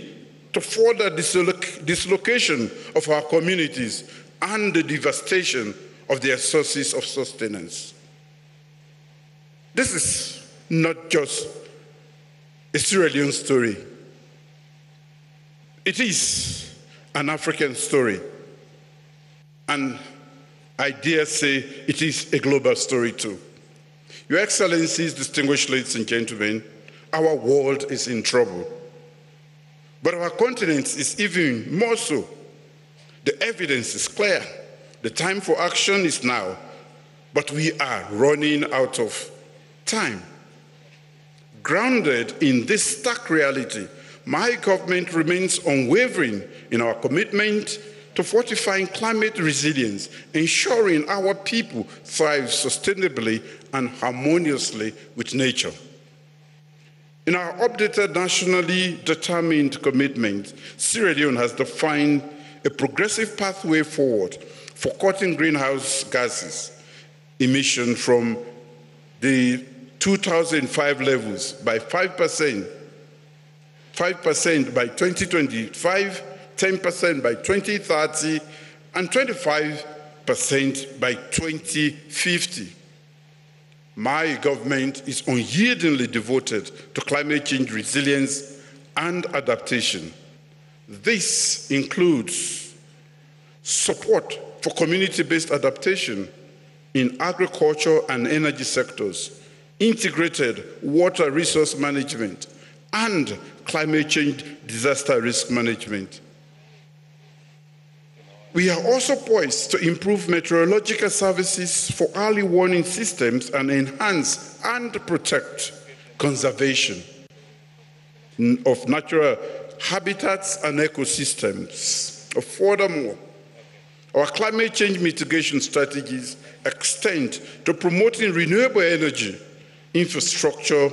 to further dislocation of our communities and the devastation of their sources of sustenance. This is not just a Sierra Leone story. It is an African story. And I dare say it is a global story too. Your Excellencies, distinguished ladies and gentlemen, our world is in trouble. But our continent is even more so. The evidence is clear. The time for action is now, but we are running out of time. Grounded in this stark reality, my government remains unwavering in our commitment to fortifying climate resilience, ensuring our people thrive sustainably and harmoniously with nature. In our updated nationally determined commitment, Sierra Leone has defined a progressive pathway forward for cutting greenhouse gases emission from the 2005 levels by 5% by 2025, 10% by 2030, and 25% by 2050. My government is unyieldingly devoted to climate change resilience and adaptation. This includes support for community-based adaptation in agriculture and energy sectors, integrated water resource management, and climate change disaster risk management. We are also poised to improve meteorological services for early warning systems and enhance and protect conservation of natural habitats and ecosystems. Furthermore, our climate change mitigation strategies extend to promoting renewable energy, infrastructure,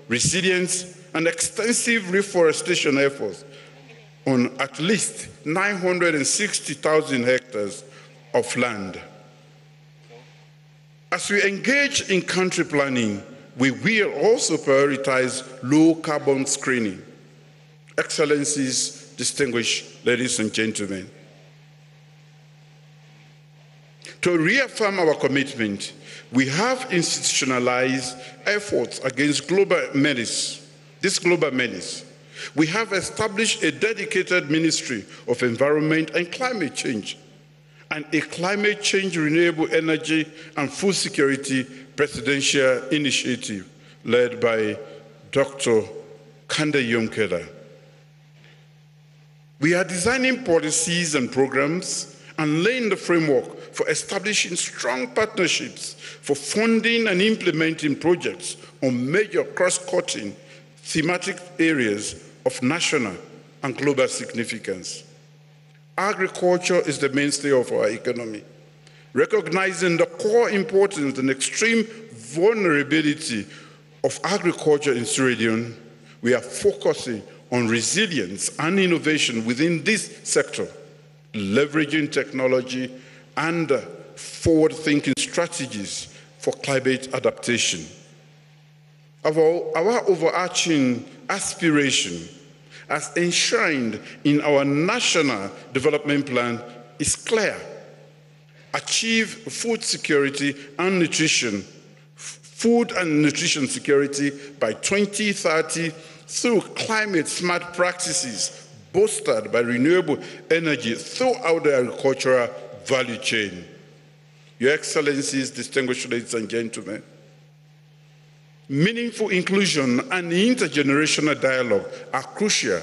resilience, and extensive reforestation efforts on at least 960,000 hectares of land. As we engage in country planning, we will also prioritize low carbon screening. Excellencies, distinguished ladies and gentlemen, to reaffirm our commitment, we have institutionalized efforts against global menace. This global menace. We have established a dedicated Ministry of Environment and Climate Change and a Climate Change, Renewable Energy and Food Security Presidential Initiative led by Dr. Kande Yomkela. We are designing policies and programs and laying the framework for establishing strong partnerships for funding and implementing projects on major cross-cutting thematic areas of national and global significance. Agriculture is the mainstay of our economy. Recognizing the core importance and extreme vulnerability of agriculture in Sierra Leone, we are focusing on resilience and innovation within this sector, leveraging technology and forward-thinking strategies for climate adaptation. Our overarching aspiration, as enshrined in our National Development Plan, is clear. Achieve food security and nutrition, food and nutrition security by 2030 through climate-smart practices bolstered by renewable energy throughout the agricultural value chain. Your Excellencies, distinguished ladies and gentlemen, meaningful inclusion and intergenerational dialogue are crucial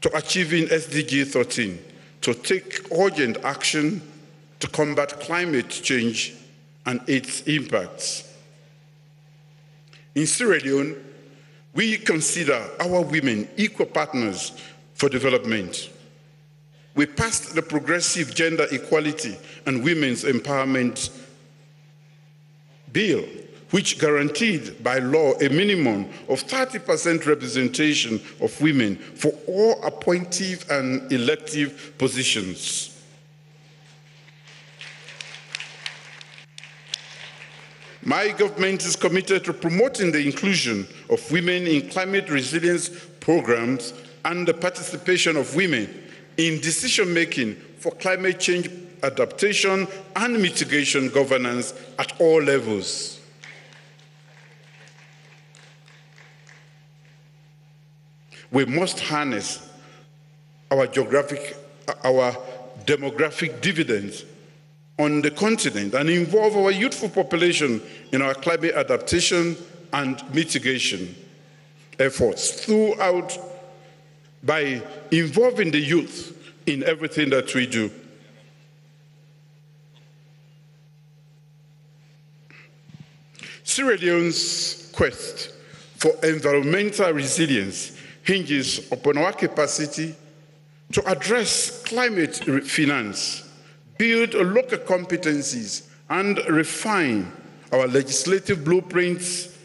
to achieving SDG 13, to take urgent action to combat climate change and its impacts. In Sierra Leone, we consider our women equal partners for development. We passed the Progressive Gender Equality and Women's Empowerment Bill, which guaranteed by law a minimum of 30% representation of women for all appointive and elective positions. My government is committed to promoting the inclusion of women in climate resilience programs and the participation of women in decision-making for climate change adaptation and mitigation governance at all levels. We must harness our demographic dividends on the continent and involve our youthful population in our climate adaptation and mitigation efforts throughout by involving the youth in everything that we do. Sierra Leone's quest for environmental resilience hinges upon our capacity to address climate finance, build local competencies, and refine our legislative blueprints,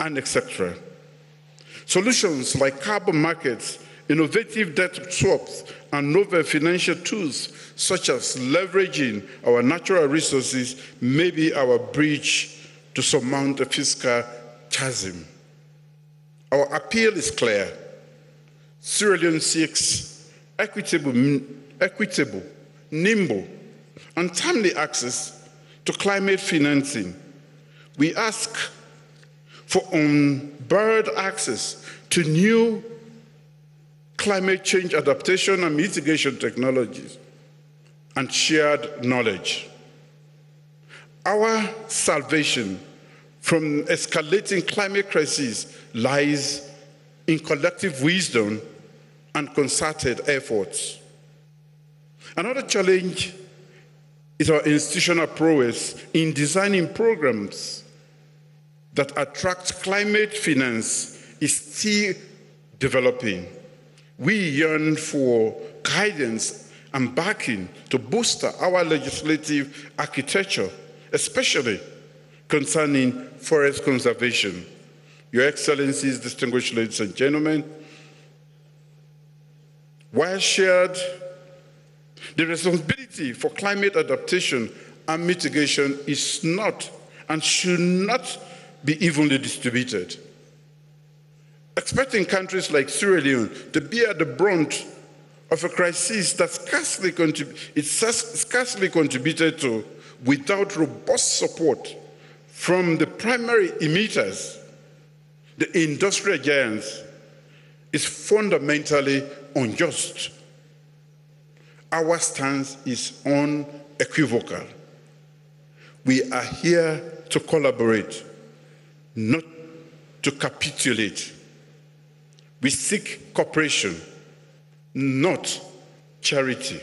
and etc. Solutions like carbon markets, innovative debt swaps, and novel financial tools, such as leveraging our natural resources, may be our bridge to surmount a fiscal chasm. Our appeal is clear. Sierra Leone seeks equitable, nimble, and timely access to climate financing. We ask for unbarred access to new climate change adaptation and mitigation technologies and shared knowledge. Our salvation from escalating climate crises lies in collective wisdom and concerted efforts. Another challenge is our institutional prowess in designing programs that attract climate finance is still developing. We yearn for guidance and backing to bolster our legislative architecture, especially concerning forest conservation. Your Excellencies, distinguished ladies and gentlemen, while shared, the responsibility for climate adaptation and mitigation is not and should not be evenly distributed. Expecting countries like Sierra Leone to bear the brunt of a crisis that scarcely contributed to without robust support from the primary emitters, the industrial giants, is fundamentally unjust. Our stance is unequivocal. We are here to collaborate, not to capitulate. We seek cooperation, not charity.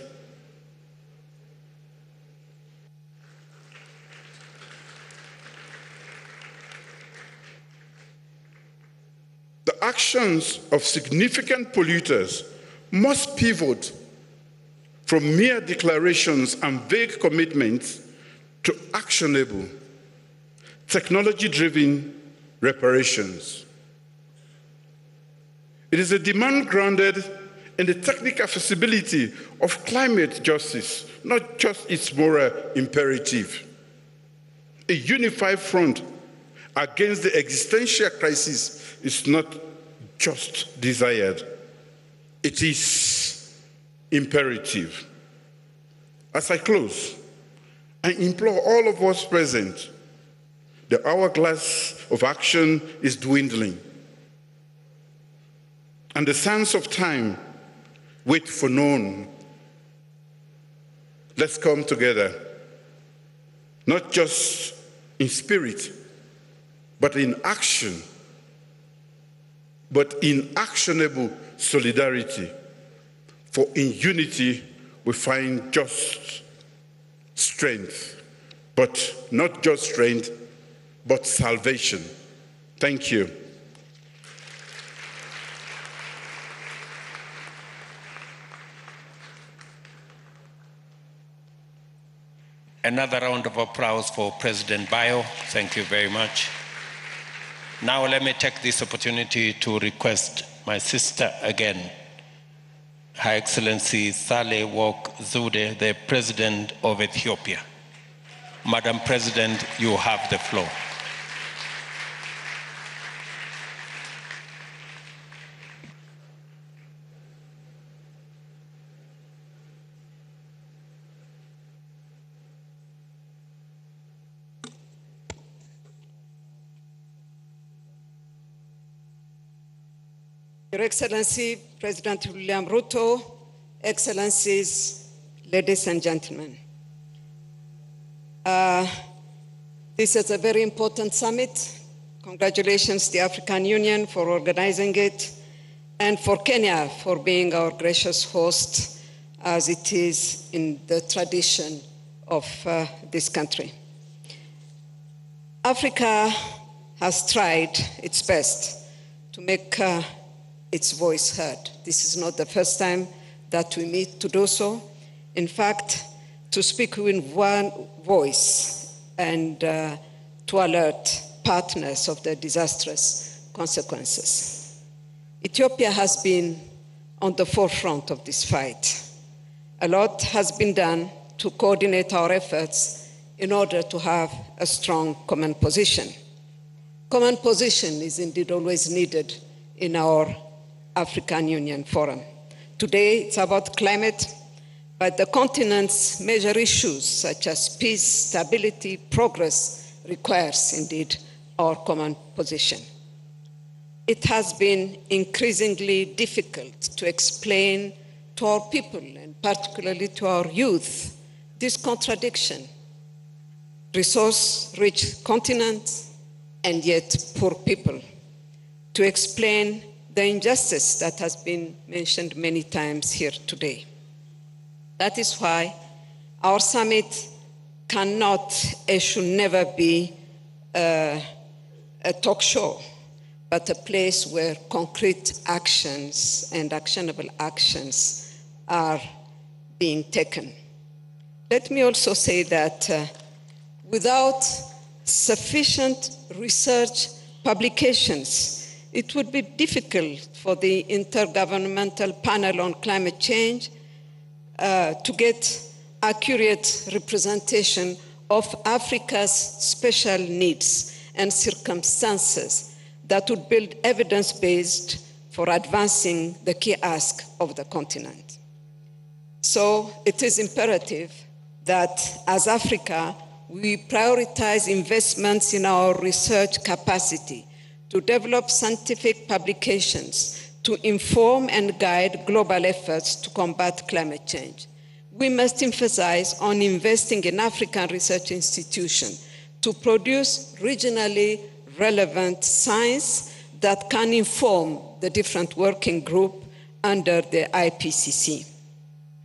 The actions of significant polluters must pivot from mere declarations and vague commitments to actionable, technology-driven reparations. It is a demand grounded in the technical feasibility of climate justice, not just its moral imperative. A unified front against the existential crisis is not just desired, it is imperative. As I close, I implore all of us present, the hourglass of action is dwindling, and the sands of time wait for none. Let's come together, not just in spirit, but in action, but in actionable solidarity. For in unity we find just strength, but not just strength, but salvation. Thank you. Another round of applause for President Bayo. Thank you very much. Now let me take this opportunity to request my sister again, Her Excellency Sale Work Zewde, the President of Ethiopia. Madam President, you have the floor. Your Excellency, President William Ruto, Excellencies, ladies and gentlemen. This is a very important summit. Congratulations to the African Union for organizing it, and for Kenya for being our gracious host, as it is in the tradition of this country. Africa has tried its best to make its voice heard. This is not the first time that we meet to do so. In fact, to speak in one voice and to alert partners of the disastrous consequences. Ethiopia has been on the forefront of this fight. A lot has been done to coordinate our efforts in order to have a strong common position. Common position is indeed always needed in our African Union Forum. Today, it's about climate, but the continent's major issues such as peace, stability, progress requires indeed our common position. It has been increasingly difficult to explain to our people, and particularly to our youth, this contradiction. Resource-rich continent and yet poor people. To explain the injustice that has been mentioned many times here today. That is why our summit cannot and should never be a talk show, but a place where concrete actions and actionable actions are being taken. Let me also say that without sufficient research publications, it would be difficult for the Intergovernmental Panel on Climate Change to get accurate representation of Africa's special needs and circumstances that would build evidence-based for advancing the key ask of the continent. So it is imperative that as Africa, we prioritize investments in our research capacity to develop scientific publications to inform and guide global efforts to combat climate change. We must emphasize on investing in African research institutions to produce regionally relevant science that can inform the different working groups under the IPCC.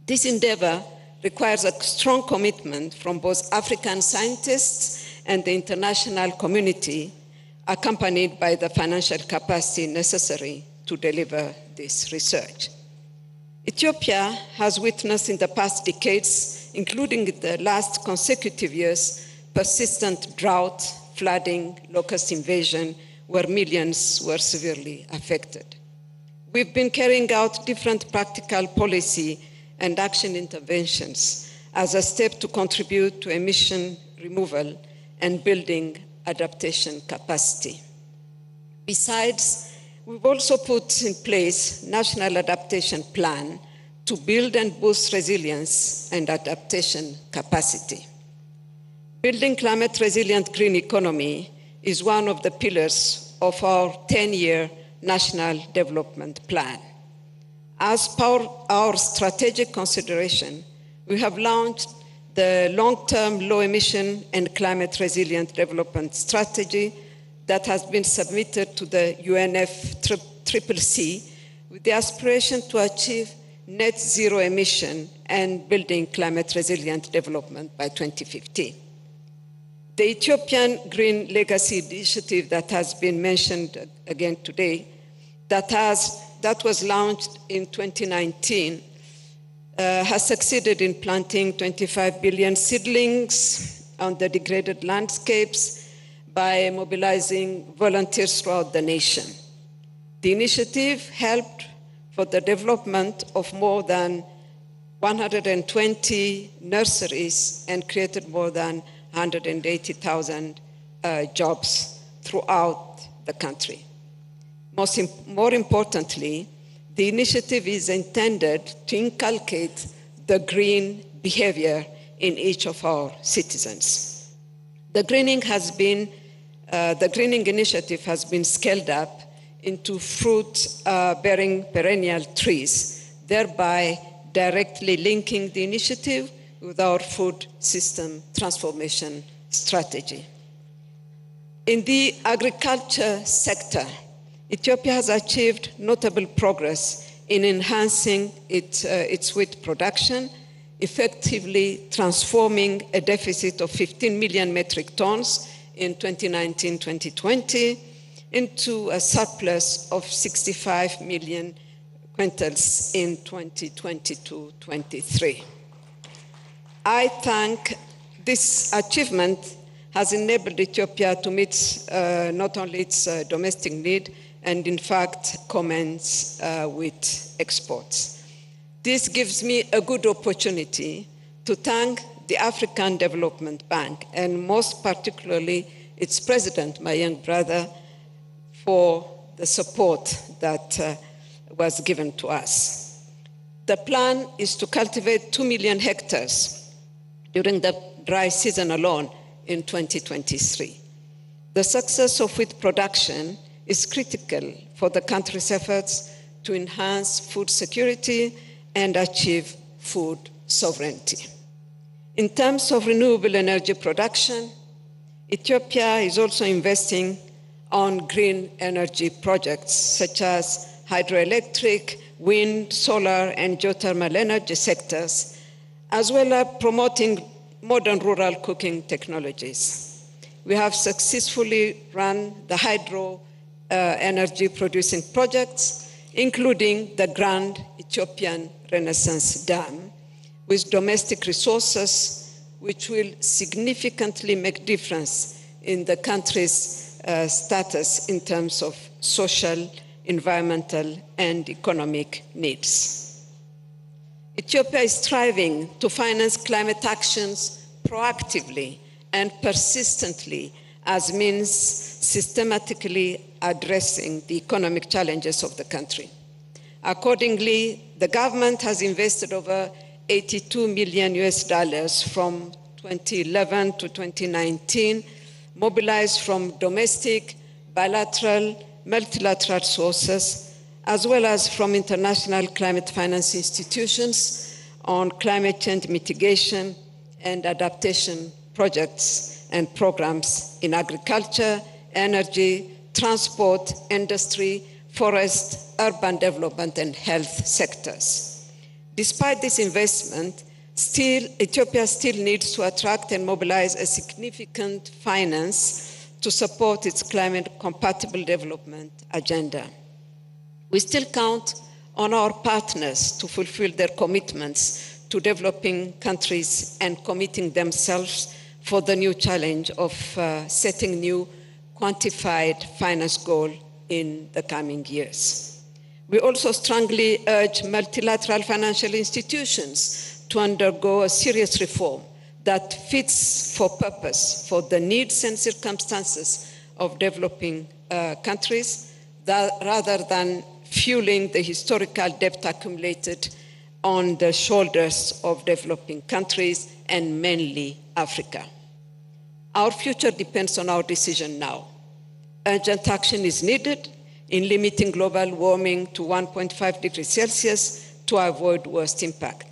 This endeavor requires a strong commitment from both African scientists and the international community, accompanied by the financial capacity necessary to deliver this research. Ethiopia has witnessed in the past decades, including the last consecutive years, persistent drought, flooding, locust invasion, where millions were severely affected. we've been carrying out different practical policy and action interventions as a step to contribute to emission removal and building adaptation capacity. Besides, we've also put in place National Adaptation Plan to build and boost resilience and adaptation capacity. Building climate resilient green economy is one of the pillars of our 10-year National Development Plan. As per our strategic consideration, we have launched the long-term low-emission and climate-resilient development strategy that has been submitted to the UNFCCC with the aspiration to achieve net zero emission and building climate-resilient development by 2050. The Ethiopian Green Legacy Initiative that has been mentioned again today, that was launched in 2019, has succeeded in planting 25 billion seedlings on the degraded landscapes by mobilizing volunteers throughout the nation. The initiative helped for the development of more than 120 nurseries and created more than 180,000 jobs throughout the country. More importantly, the initiative is intended to inculcate the green behavior in each of our citizens. The greening initiative has been scaled up into fruit-bearing perennial trees, thereby directly linking the initiative with our food system transformation strategy. In the agriculture sector, Ethiopia has achieved notable progress in enhancing its wheat production, effectively transforming a deficit of 15 million metric tons in 2019-2020 into a surplus of 65 million quintals in 2022-23. I think this achievement has enabled Ethiopia to meet not only its domestic need, and in fact commence with exports. This gives me a good opportunity to thank the African Development Bank, and most particularly its president, my young brother, for the support that was given to us. The plan is to cultivate 2 million hectares during the dry season alone in 2023. The success of wheat production is critical for the country's efforts to enhance food security and achieve food sovereignty. In terms of renewable energy production, Ethiopia is also investing on green energy projects such as hydroelectric, wind, solar, and geothermal energy sectors, as well as promoting modern rural cooking technologies. We have successfully run the hydro energy producing projects, including the Grand Ethiopian Renaissance Dam, with domestic resources which will significantly make difference in the country's status in terms of social, environmental, and economic needs. Ethiopia is striving to finance climate actions proactively and persistently as means systematically addressing the economic challenges of the country. Accordingly, the government has invested over $82 million from 2011 to 2019, mobilized from domestic, bilateral, multilateral sources, as well as from international climate finance institutions on climate change mitigation and adaptation projects and programs in agriculture, energy, transport, industry, forest, urban development, and health sectors. Despite this investment, Ethiopia still needs to attract and mobilize a significant finance to support its climate-compatible development agenda. We still count on our partners to fulfill their commitments to developing countries and committing themselves for the new challenge of setting new quantified finance goals in the coming years. We also strongly urge multilateral financial institutions to undergo a serious reform that fits for purpose for the needs and circumstances of developing countries, rather than fueling the historical debt accumulated on the shoulders of developing countries and mainly Africa. Our future depends on our decision now. Urgent action is needed in limiting global warming to 1.5 degrees Celsius to avoid worst impact.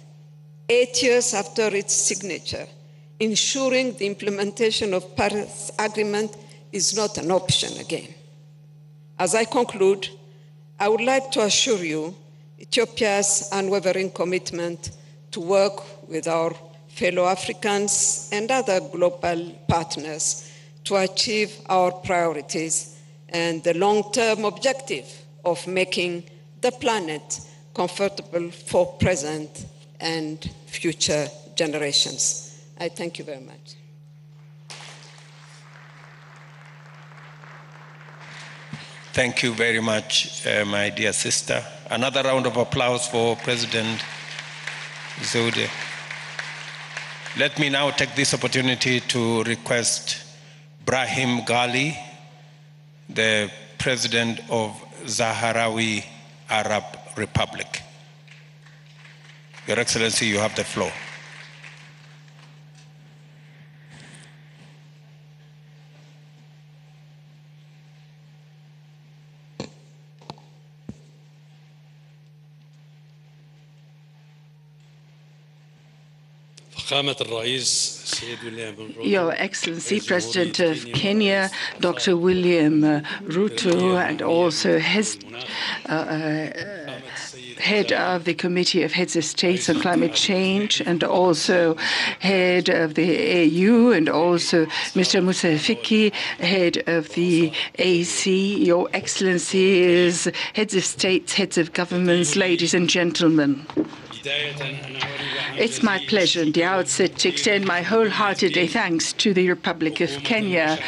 8 years after its signature, ensuring the implementation of Paris Agreement is not an option again. As I conclude, I would like to assure you Ethiopia's unwavering commitment to work with our fellow Africans and other global partners to achieve our priorities and the long-term objective of making the planet comfortable for present and future generations. I thank you very much. Thank you very much, my dear sister. Another round of applause for President Zewde. Let me now take this opportunity to request Brahim Ghali, the President of Sahrawi Arab Republic. Your Excellency, you have the floor. Your Excellency, President of Kenya, Dr. William Ruto, and also head of the Committee of Heads of States on Climate Change, and also head of the AU, and also Mr. Musa Fiki, head of the AC, Your Excellencies, heads of states, heads of governments, ladies and gentlemen. It's my pleasure at the outset to extend my wholehearted thanks to the Republic of Kenya,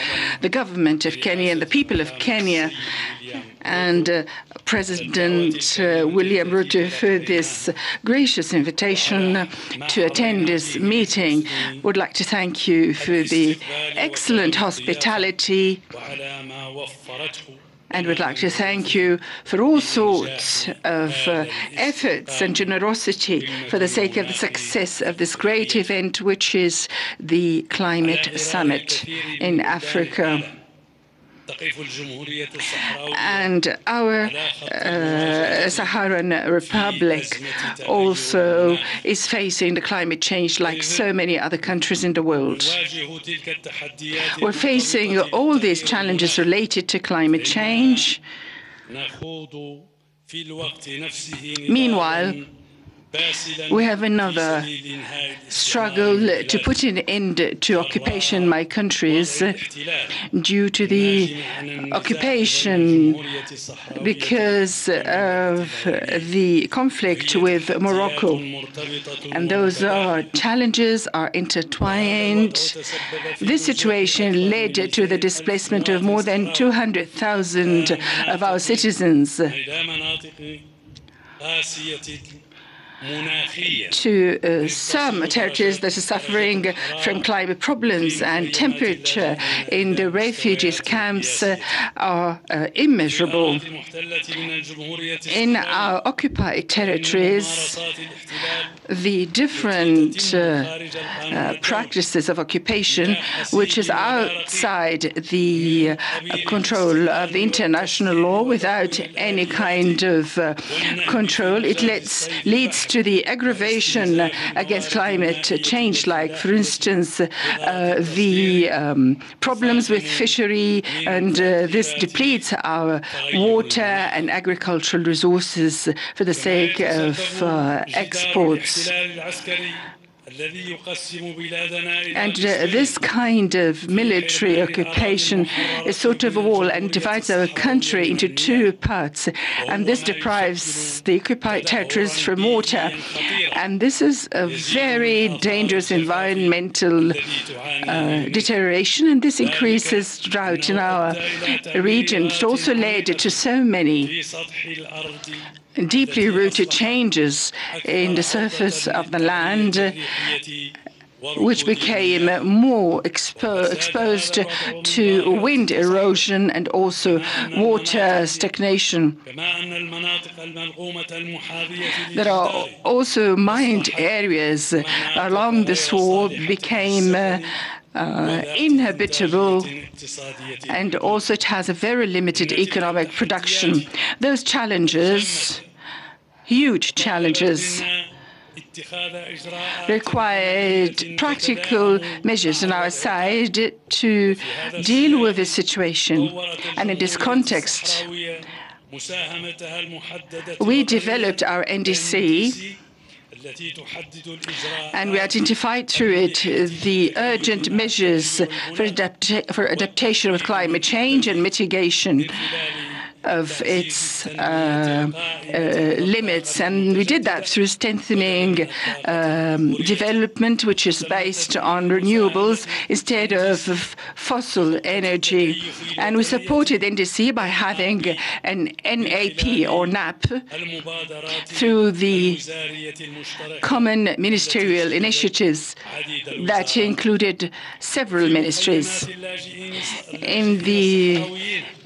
the government of Kenya, and the people of Kenya, and President William Ruto for this gracious invitation to attend this meeting. Would like to thank you for the excellent hospitality, and would like to thank you for all sorts of efforts and generosity for the sake of the success of this great event, which is the Climate Summit in Africa. And our Saharan Republic also is facing the climate change like so many other countries in the world. We're facing all these challenges related to climate change. Meanwhile, we have another struggle to put an end to occupation in my countries due to the occupation because of the conflict with Morocco. And those challenges are intertwined. This situation led to the displacement of more than 200,000 of our citizens to some territories that are suffering from climate problems, and temperature in the refugees camps are immeasurable. In our occupied territories, the different practices of occupation, which is outside the control of the international law, without any kind of control, it leads to the aggravation against climate change, like, for instance, the problems with fishery, and this depletes our water and agricultural resources for the sake of exports. And this kind of military occupation is sort of a wall and divides our country into two parts. And this deprives the occupied territories from water. And this is a very dangerous environmental deterioration, and this increases drought in our region. It also led to so many deeply rooted changes in the surface of the land, which became more exposed to wind erosion and also water stagnation. There are also mined areas along this wall became inhabitable, and also it has a very limited economic production. Those challenges, huge challenges, required practical measures on our side to deal with the situation. And in this context, we developed our NDC, and we identified through it the urgent measures for adaptation with climate change and mitigation of its limits. And we did that through strengthening development, which is based on renewables instead of fossil energy. And we supported NDC by having an NAP or NAP through the common ministerial initiatives that included several ministries.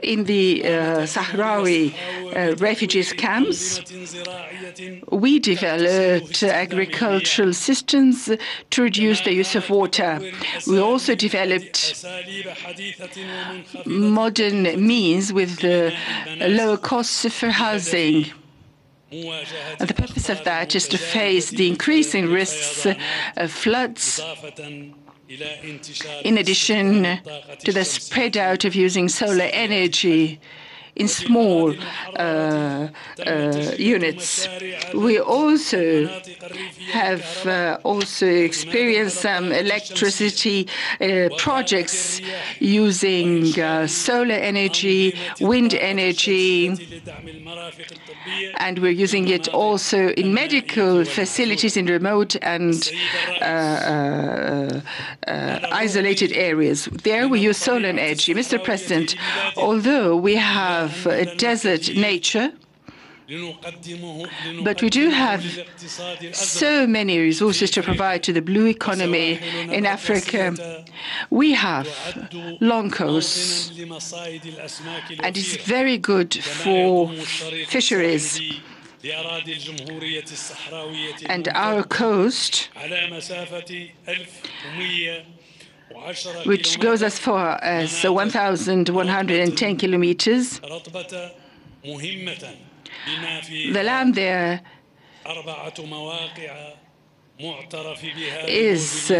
In the Sahrawi refugees camps, we developed agricultural systems to reduce the use of water. We also developed modern means with lower costs for housing. And the purpose of that is to face the increasing risks of floods, in addition to the spread out of using solar energy in small units. We also have experienced some electricity projects using solar energy, wind energy, and we're using it also in medical facilities in remote and isolated areas. There we use solar energy. Mr. President, although we have a desert nature, but we do have so many resources to provide to the blue economy in Africa. We have long coasts, and it's very good for fisheries. And our coast, which goes as far as 1,110 kilometers, the land there is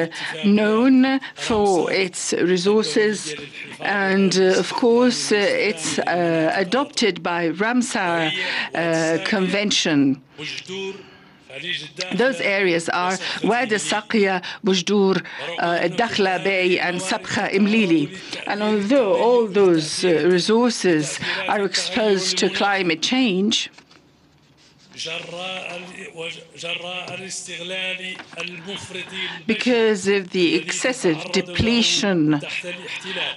known for its resources, and of course it's adopted by Ramsar Convention. Those areas are Wadi Saqiya, Bujdur, Dakhla Bay, and Sabkha Imlili. And although all those resources are exposed to climate change, because of the excessive depletion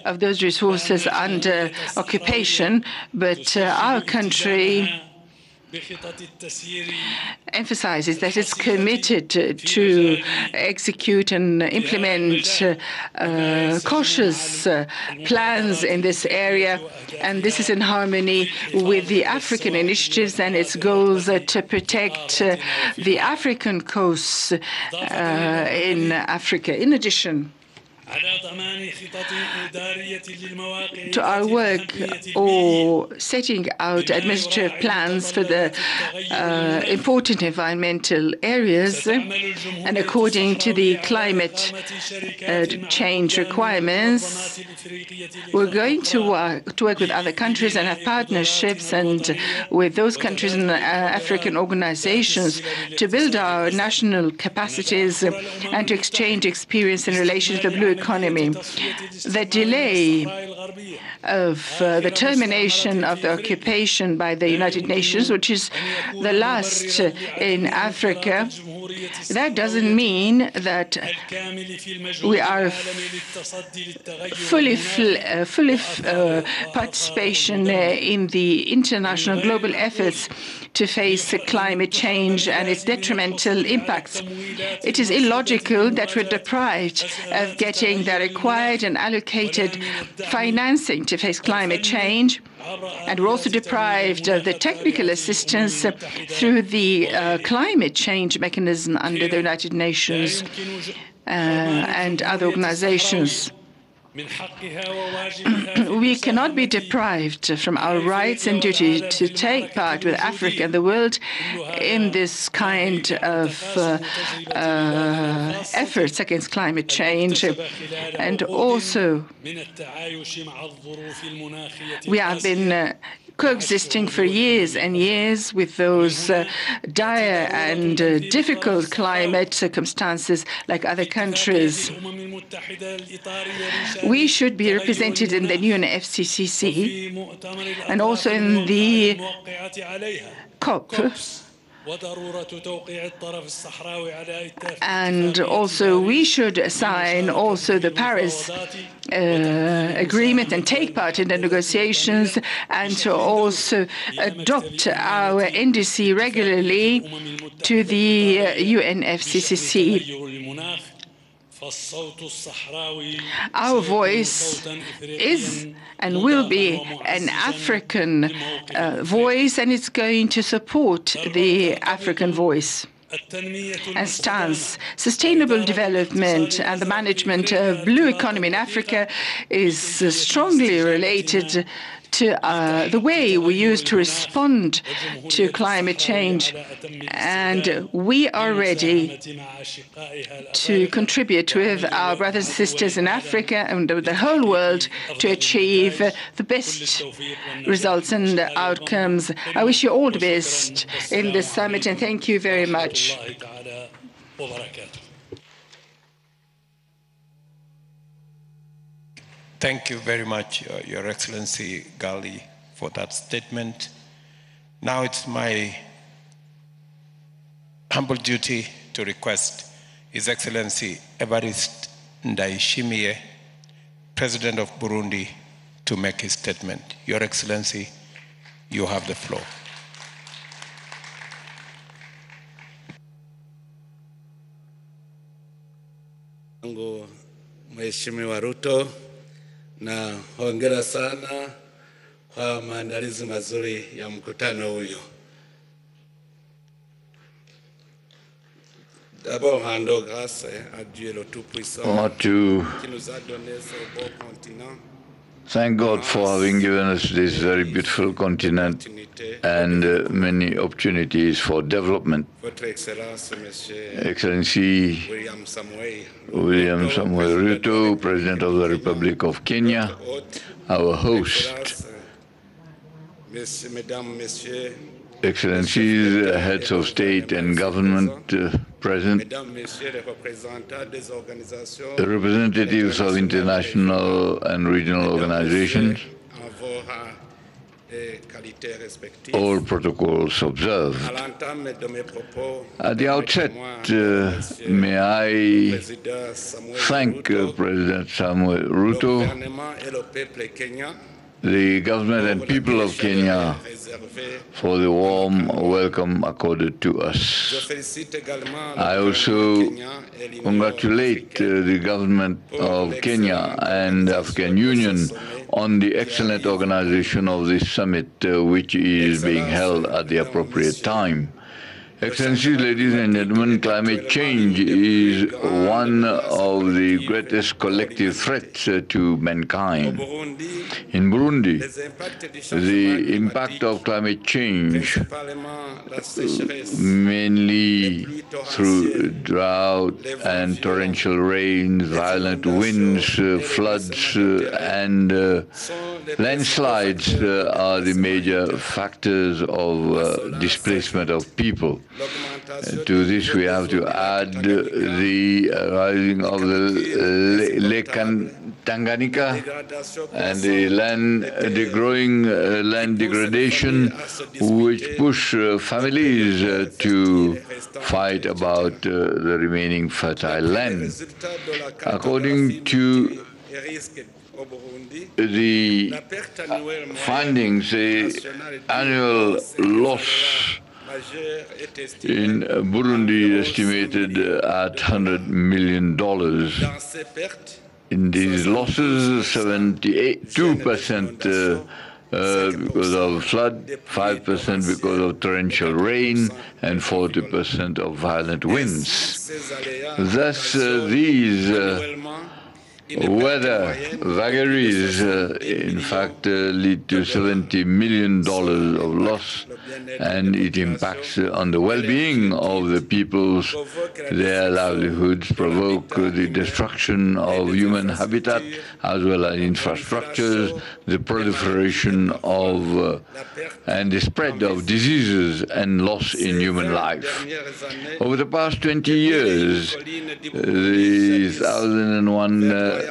of those resources under occupation, but our country emphasizes that it's committed to execute and implement cautious plans in this area, and this is in harmony with the African initiatives and its goals to protect the African coasts in Africa. In addition, to our work or setting out administrative plans for the important environmental areas, and according to the climate change requirements, we're going to work with other countries and have partnerships and with those countries and African organizations to build our national capacities and to exchange experience in relation to the blue economy. The delay of the termination of the occupation by the United Nations, which is the last in Africa, that doesn't mean that we are fully participation in the international global efforts to face climate change and its detrimental impacts. It is illogical that we're deprived of getting the required and allocated financing to face climate change, and we're also deprived of the technical assistance through the climate change mechanism under the United Nations and other organizations. We cannot be deprived from our rights and duty to take part with Africa and the world in this kind of efforts against climate change. And also, we have been coexisting for years and years with those dire and difficult climate circumstances like other countries. We should be represented in the new FCCC and also in the COP. And also we should sign also the Paris agreement and take part in the negotiations, and to also adopt our NDC regularly to the UNFCCC. Our voice is and will be an African voice, and it's going to support the African voice and stance. Sustainable development and the management of blue economy in Africa is strongly related to the way we use to respond to climate change. And we are ready to contribute with our brothers and sisters in Africa and the whole world to achieve the best results and outcomes. I wish you all the best in this summit, and thank you very much. Thank you very much, Your Excellency Gali, for that statement. Now it's my humble duty to request His Excellency Evariste Ndayishimiye, President of Burundi, to make his statement. Your Excellency, you have the floor. Mheshimiwa Ruto, na hongera sana kwa maandalizi mazuri ya mkutano huyo. D'abord, rendre grâce à Dieu le Tout-Puissant qui nous a donné ce beau continent. Thank God for having given us this very beautiful continent and many opportunities for development. Excellency William Samuel Ruto, President of the Republic of Kenya, our host, Excellencies, heads of state and government present, representatives of international and regional organizations, all protocols observed. At the outset, may I thank President Samuel Ruto, the government and people of Kenya for the warm welcome accorded to us. I also congratulate the government of Kenya and the African Union on the excellent organization of this summit, which is being held at the appropriate time. Excellencies, ladies and gentlemen, climate change is one of the greatest collective threats to mankind. In Burundi, the impact of climate change, mainly through drought and torrential rains, violent winds, floods, and landslides are the major factors of displacement of people. To this, we have to add the rising of the Lake Tanganyika and the growing land degradation, which push families to fight about the remaining fertile land. According to the findings, the annual loss in Burundi estimated at $100 million. In these losses, 72% because of flood, 5% because of torrential rain, and 40% of violent winds. Thus, these weather vagaries, in fact, lead to $70 million of loss, and it impacts on the well-being of the peoples, their livelihoods, provoke the destruction of human habitat as well as infrastructures, the proliferation of and the spread of diseases and loss in human life. Over the past 20 years, the 1001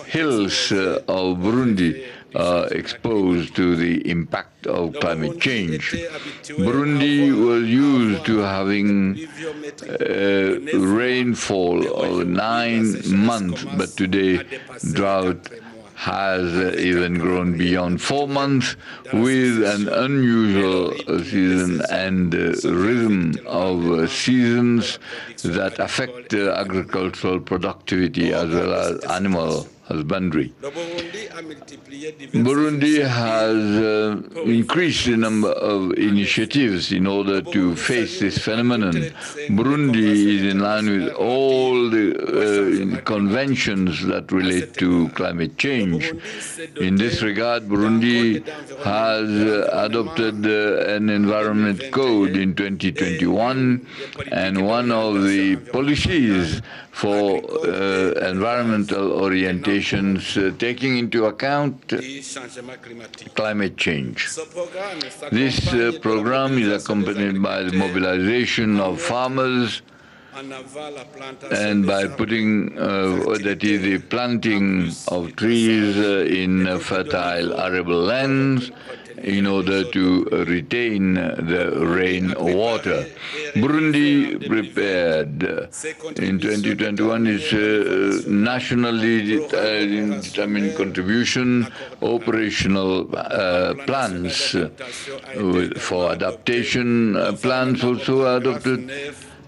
hills of Burundi are exposed to the impact of climate change. Burundi was used to having rainfall of 9 months, but today drought has even grown beyond 4 months, with an unusual season and rhythm of seasons that affect agricultural productivity as well as animal husbandry. Burundi has increased the number of initiatives in order to face this phenomenon. Burundi is in line with all the conventions that relate to climate change. In this regard, Burundi has adopted an environment code in 2021, and one of the policies for environmental orientations taking into account climate change. This program is accompanied by the mobilization of farmers and by putting, that is, the planting of trees in fertile arable lands in order to retain the rainwater. Burundi prepared in 2021 its nationally determined contribution, operational plans for adaptation plans also adopted,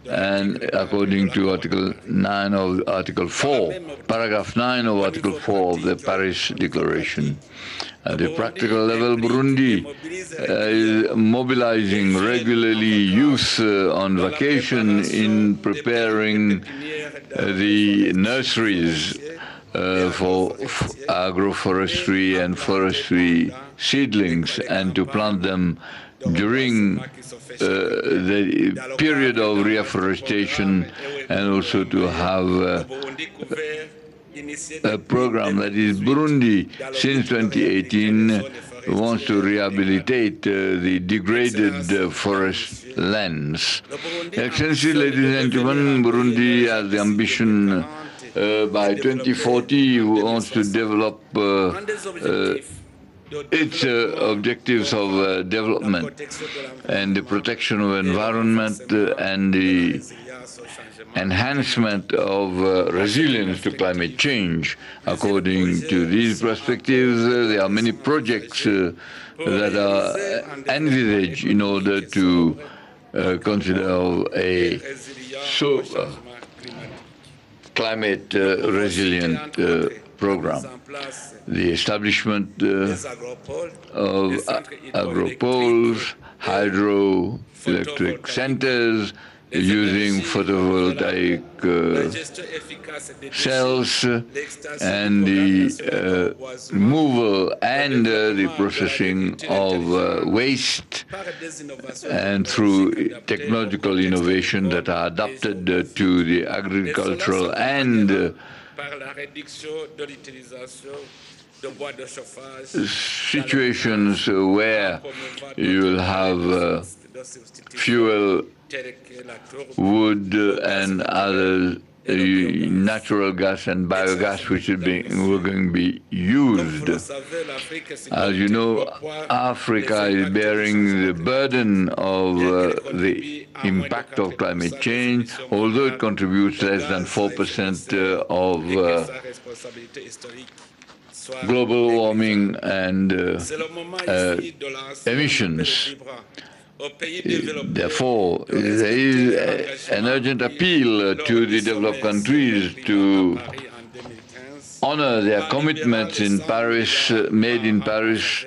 and according to Article 4, Paragraph 9 of Article 4 of the Paris Declaration. At the practical level, Burundi is mobilizing regularly youth on vacation in preparing the nurseries for agroforestry and forestry seedlings, and to plant them during the period of reforestation, and also to have a program that is Burundi since 2018 wants to rehabilitate the degraded forest lands. Excellencies, ladies and gentlemen, Burundi has the ambition by 2040 wants to develop its objectives of development and the protection of environment and the enhancement of resilience to climate change. According to these perspectives, there are many projects that are envisaged in order to consider a climate resilient program. The establishment of agropoles, hydroelectric centers, using photovoltaic cells, and the removal and the processing of waste, and through technological innovation that are adapted to the agricultural and situations where you will have fuel, wood, and other natural gas and biogas which are going to be used. As you know, Africa is bearing the burden of the impact of climate change, although it contributes less than 4% of global warming and emissions. Therefore, there is an urgent appeal to the developed countries to honor their commitments in Paris, made in Paris,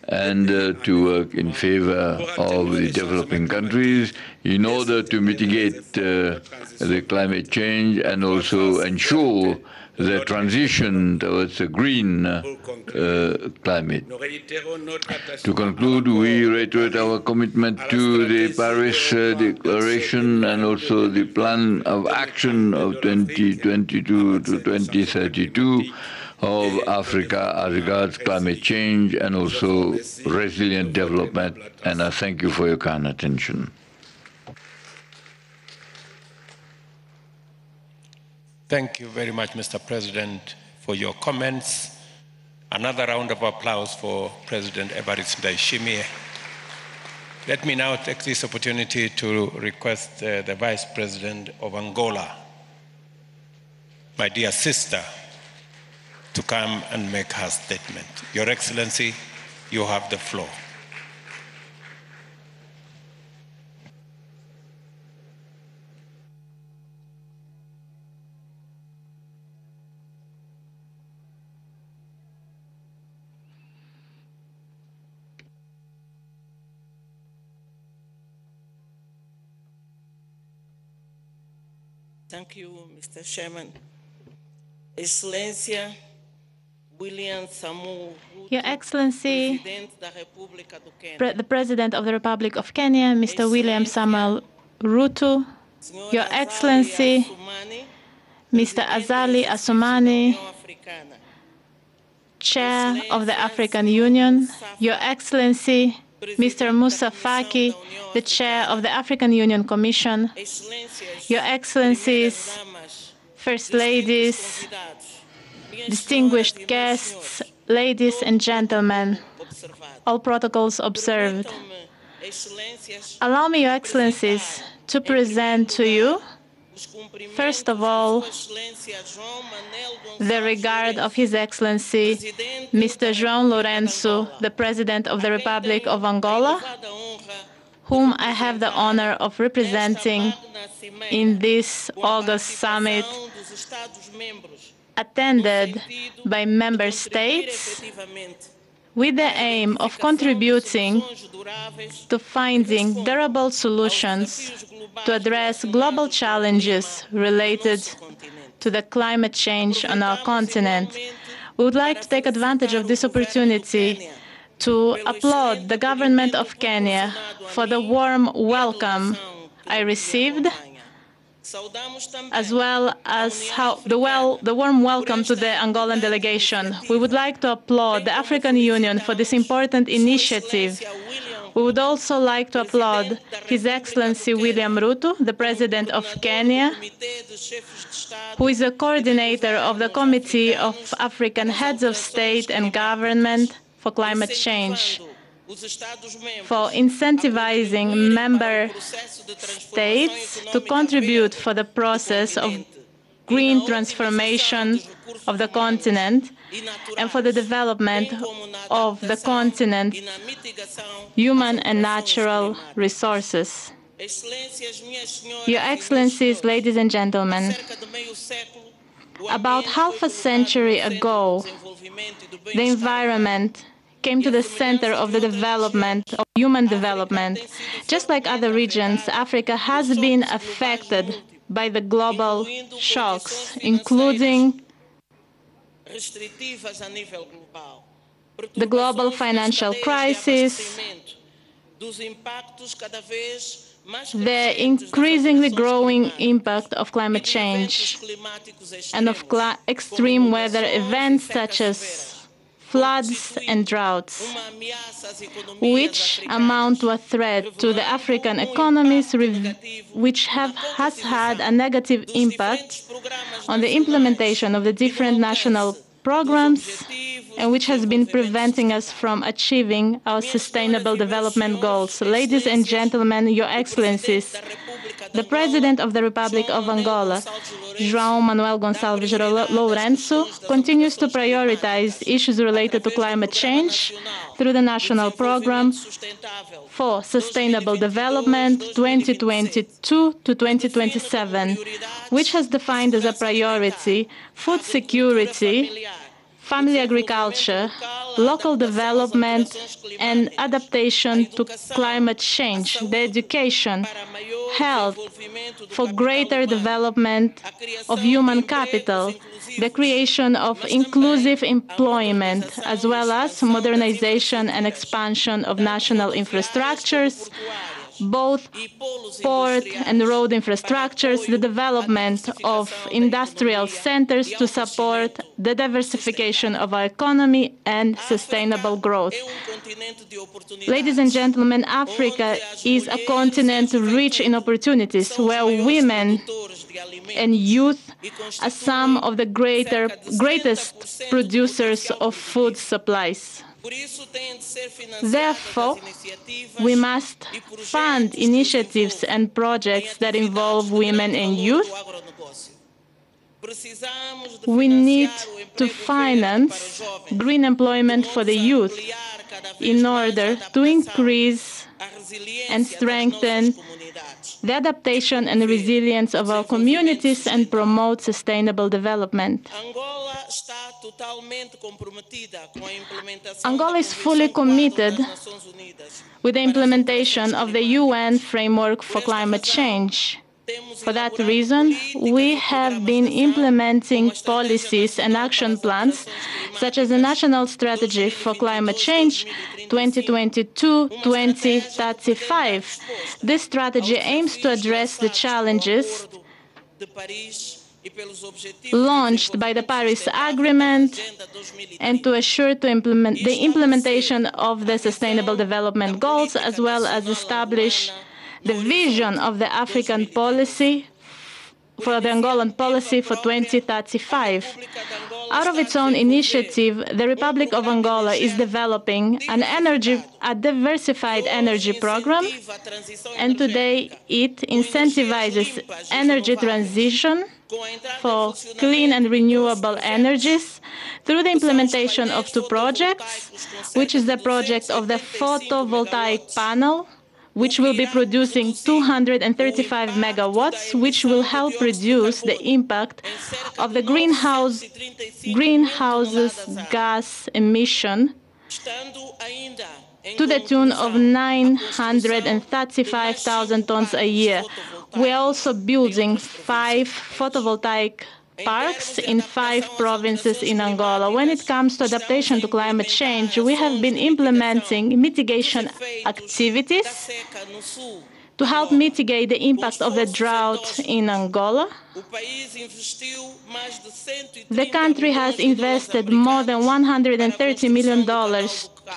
and to work in favor of the developing countries in order to mitigate the climate change and also ensure the transition towards a green climate. To conclude, we reiterate our commitment to the Paris Declaration and also the plan of action of 2022 to 2032 of Africa as regards climate change and also resilient development. And I thank you for your kind attention. Thank you very much, Mr. President, for your comments. Another round of applause for President Evariste Ndayishimiye. Let me now take this opportunity to request the Vice President of Angola, my dear sister, to come and make her statement. Your Excellency, you have the floor. Thank you, Mr. Chairman. Excelência William Samoei Ruto, Your Excellency, the President of the Republic of Kenya, Mr. William Samuel Ruto, Your Excellency, Mr. Azali Assoumani, Chair of the African Union, Your Excellency, Mr. Moussa Faki, the Chair of the African Union Commission, Your Excellencies, First Ladies, distinguished guests, ladies and gentlemen, all protocols observed. Allow me, Your Excellencies, to present to you, first of all, the regard of His Excellency, Mr. João Lourenço, the President of the Republic of Angola, whom I have the honor of representing in this August summit, attended by member states with the aim of contributing to finding durable solutions to address global challenges related to the climate change on our continent. We would like to take advantage of this opportunity to applaud the government of Kenya for the warm welcome I received, as well as the warm welcome to the Angolan delegation. We would like to applaud the African Union for this important initiative. We would also like to applaud His Excellency William Ruto, the President of Kenya, who is a coordinator of the Committee of African Heads of State and Government for Climate Change, for incentivizing member states to contribute for the process of green transformation of the continent and for the development of the continent's human and natural resources. Your Excellencies, ladies and gentlemen, about half a century ago, the environment came to the center of the development, of human development. Just like other regions, Africa has been affected by the global shocks, including the global financial crisis, the increasingly growing impact of climate change, and of extreme weather events such as floods and droughts, which amount to a threat to the African economies, which has had a negative impact on the implementation of the different national programs, and which has been preventing us from achieving our sustainable development goals. Ladies and gentlemen, Your Excellencies, the President of the Republic of Angola, João Manuel Gonçalves Lourenço, continues to prioritize issues related to climate change through the National Program for Sustainable Development 2022 to 2027, which has defined as a priority food security, family agriculture, local development, and adaptation to climate change, the education, health, for greater development of human capital, the creation of inclusive employment, as well as modernization and expansion of national infrastructures, both port and road infrastructures, the development of industrial centers to support the diversification of our economy and sustainable growth. Ladies and gentlemen, Africa is a continent rich in opportunities where women and youth are some of the greatest producers of food supplies. Therefore, we must fund initiatives and projects that involve women and youth. We need to finance green employment for the youth in order to increase and strengthen the adaptation and resilience of our communities and promote sustainable development. Angola is fully committed with the implementation of the UN Framework for Climate Change. For that reason, we have been implementing policies and action plans, such as the National Strategy for Climate Change 2022-2035. This strategy aims to address the challenges launched by the Paris Agreement and to assure the implementation of the Sustainable Development Goals, as well as establish the vision of the African policy for the Angolan policy for 2035. Out of its own initiative, the Republic of Angola is developing a diversified energy program, and today it incentivizes energy transition for clean and renewable energies through the implementation of two projects, which is the project of the photovoltaic panel, which will be producing 235 megawatts, which will help reduce the impact of the greenhouse gas emission to the tune of 935,000 tons a year. We are also building 5 photovoltaic parks in 5 provinces in Angola. When it comes to adaptation to climate change, we have been implementing mitigation activities to help mitigate the impact of the drought in Angola. The country has invested more than $130 million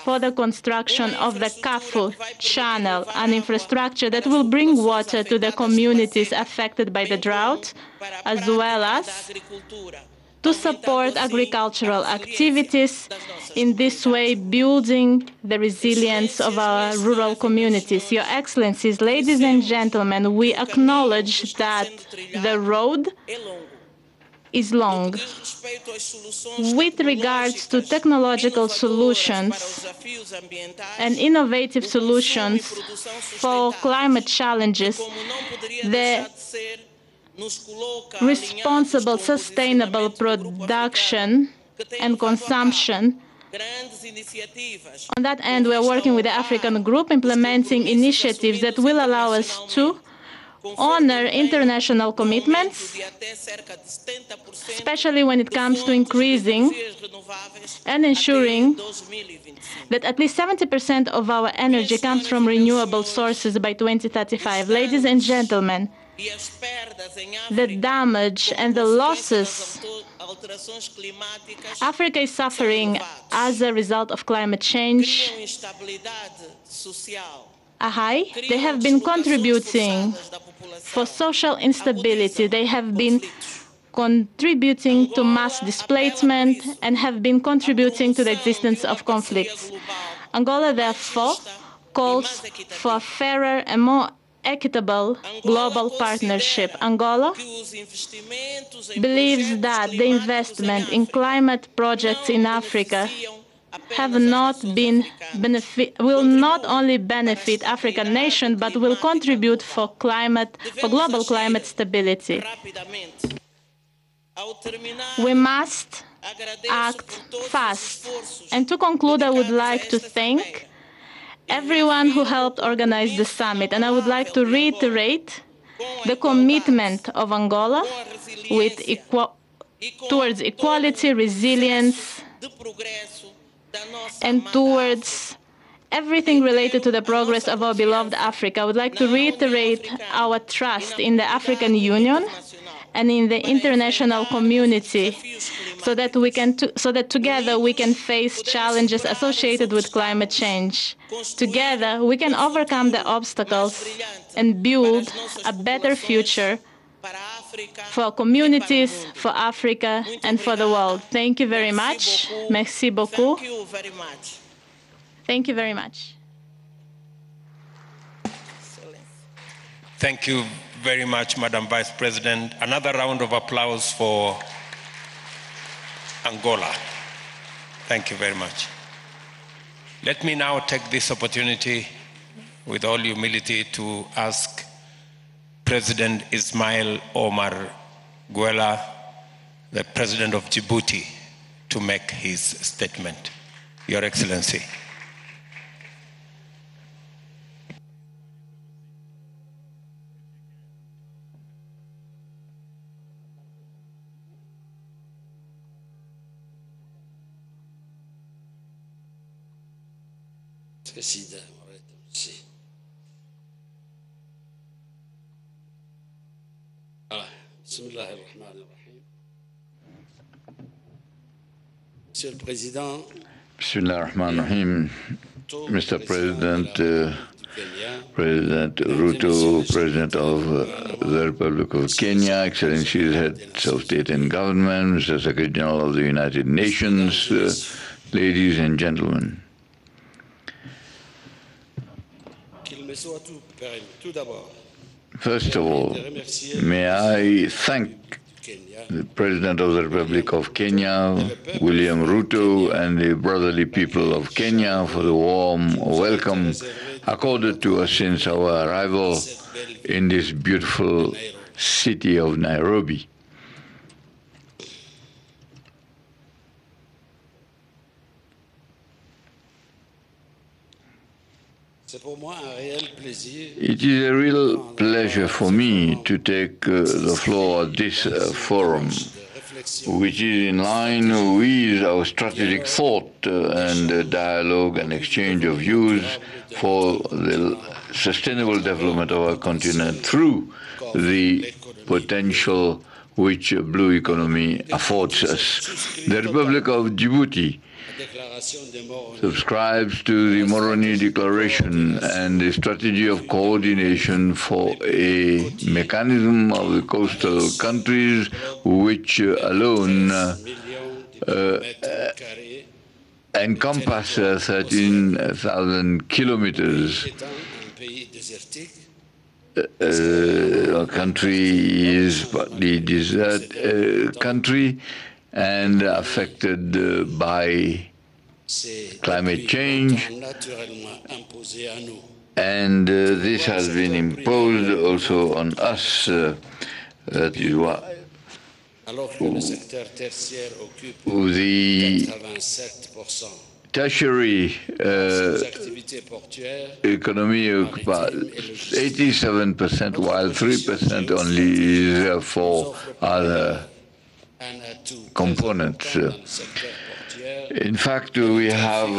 for the construction of the Kafu Channel, an infrastructure that will bring water to the communities affected by the drought, as well as to support agricultural activities, in this way building the resilience of our rural communities. Your Excellencies, ladies and gentlemen, we acknowledge that the road is long. With regards to technological solutions and innovative solutions for climate challenges, the responsible, sustainable production and consumption. On that end, we are working with the African Group, implementing initiatives that will allow us to honor international commitments, especially when it comes to increasing and ensuring that at least 70% of our energy comes from renewable sources by 2035. Ladies and gentlemen, the damage and the losses Africa is suffering as a result of climate change are high. They have been contributing for social instability. They have been contributing to mass displacement and have been contributing to the existence of conflicts. Angola, therefore, calls for a fairer and more equitable global partnership. Angola believes that the investment in climate projects in Africa will not only benefit African nations, but will contribute for global climate stability. We must act fast. And to conclude, I would like to thank everyone who helped organize the summit. And I would like to reiterate the commitment of Angola towards equality, resilience, and towards everything related to the progress of our beloved Africa. I would like to reiterate our trust in the African Union and in the international community so that together we can face challenges associated with climate change. Together we can overcome the obstacles and build a better future for communities, for Africa, and for the world. Thank you very much. Merci beaucoup. Thank you very much. Thank you very much, Madam Vice President. Another round of applause for Angola. Thank you very much. Let me now take this opportunity with all humility to ask President Ismail Omar Guelleh, the President of Djibouti, to make his statement. Your Excellency. Bismillah ar-Rahman ar-Rahim. Mr. President, President Ruto, President of the Republic of Kenya, Excellencies, Heads of State and Government, Mr. Secretary General of the United Nations, ladies and gentlemen. First of all, may I thank the President of the Republic of Kenya, William Ruto, and the brotherly people of Kenya for the warm welcome accorded to us since our arrival in this beautiful city of Nairobi. It is a real pleasure for me to take the floor at this forum, which is in line with our strategic thought and dialogue and exchange of views for the sustainable development of our continent through the potential which a blue economy affords us. The Republic of Djibouti subscribes to the Moroni Declaration and the strategy of coordination for a mechanism of the coastal countries which alone encompass 13,000 kilometers our country is partly desert country and affected by climate change, and this has been imposed also on us. That is why the tertiary economy occupies 87%, while 3% only is for other components. In fact, we have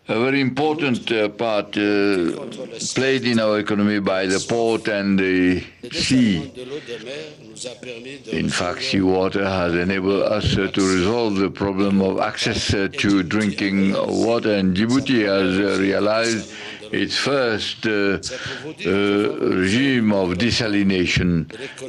a very important part played in our economy by the port and the sea. In fact, seawater has enabled us to resolve the problem of access to drinking water, and Djibouti has realized its first regime of desalination.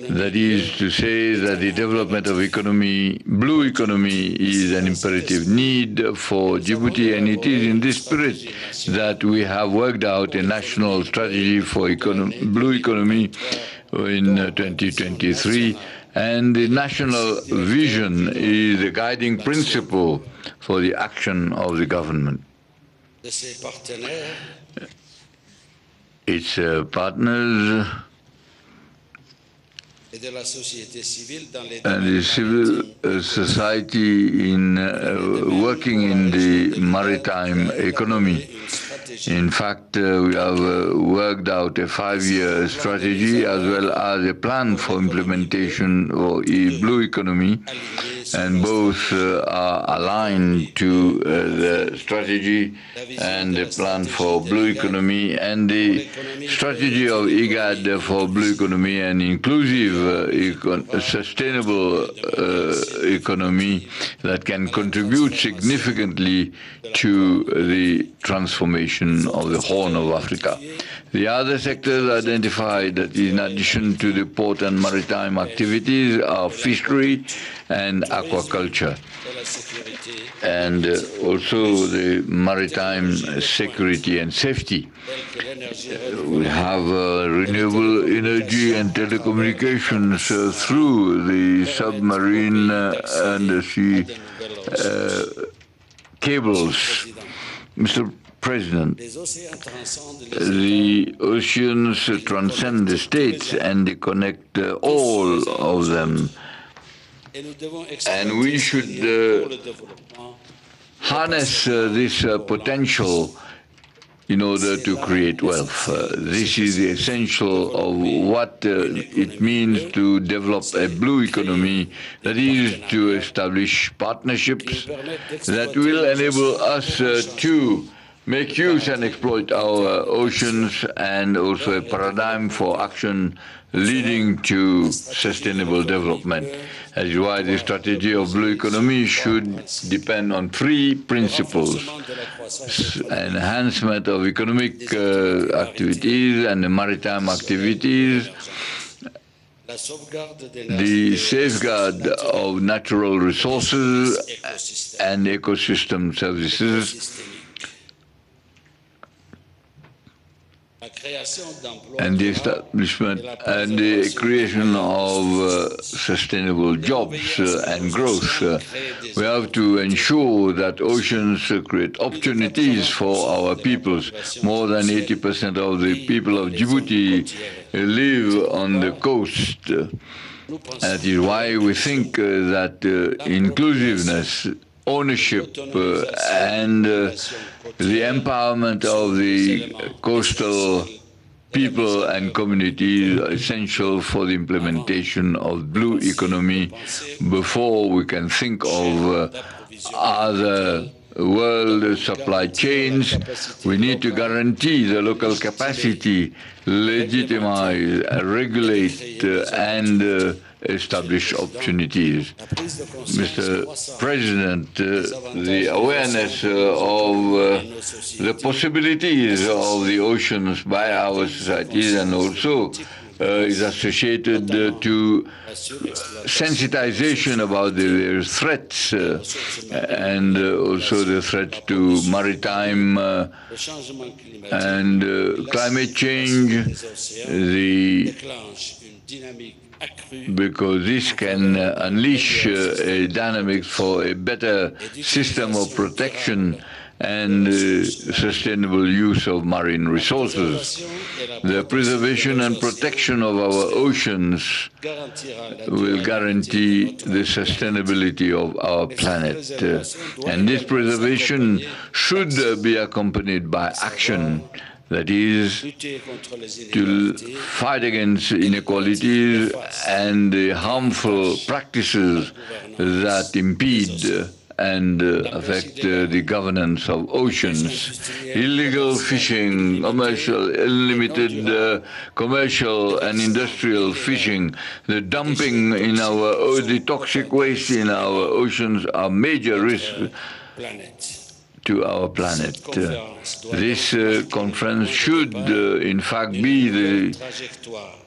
That is to say that the development of blue economy is an imperative need for Djibouti, and it is in this spirit that we have worked out a national strategy for blue economy in 2023, and the national vision is the guiding principle for the action of the government. Its partners and the civil society in working in the maritime economy. In fact, we have worked out a 5-year strategy as well as a plan for implementation of blue economy, and both are aligned to the strategy and the plan for blue economy and the strategy of IGAD for blue economy and inclusive, sustainable economy that can contribute significantly to the transformation of the Horn of Africa. The other sectors identified, that in addition to the port and maritime activities, are fishery and aquaculture, and also the maritime security and safety. We have renewable energy and telecommunications through the submarine and the sea cables. Mr. President, the oceans transcend the states and they connect all of them. And we should harness this potential in order to create wealth. This is the essential of what it means to develop a blue economy, that is to establish partnerships that will enable us to make use and exploit our oceans, and also a paradigm for action leading to sustainable development. That is why the strategy of blue economy should depend on 3 principles: enhancement of economic activities and the maritime activities, the safeguard of natural resources and ecosystem services, and the establishment and the creation of sustainable jobs and growth. We have to ensure that oceans create opportunities for our peoples. More than 80% of the people of Djibouti live on the coast. That is why we think that inclusiveness, ownership, and the empowerment of the coastal people and communities are essential for the implementation of blue economy before we can think of other world supply chains. We need to guarantee the local capacity, legitimize, regulate, and establish opportunities. Mr. President, the awareness of the possibilities of the oceans by our societies, and also is associated to sensitization about the threats and also the threat to maritime and climate change, because this can unleash a dynamic for a better system of protection and sustainable use of marine resources. The preservation and protection of our oceans will guarantee the sustainability of our planet. And this preservation should be accompanied by action. That is, to fight against inequalities and the harmful practices that impede and affect the governance of oceans. Illegal fishing, unlimited commercial and industrial fishing, the dumping in the toxic waste in our oceans are major risks to our planet. This conference should, in fact, be the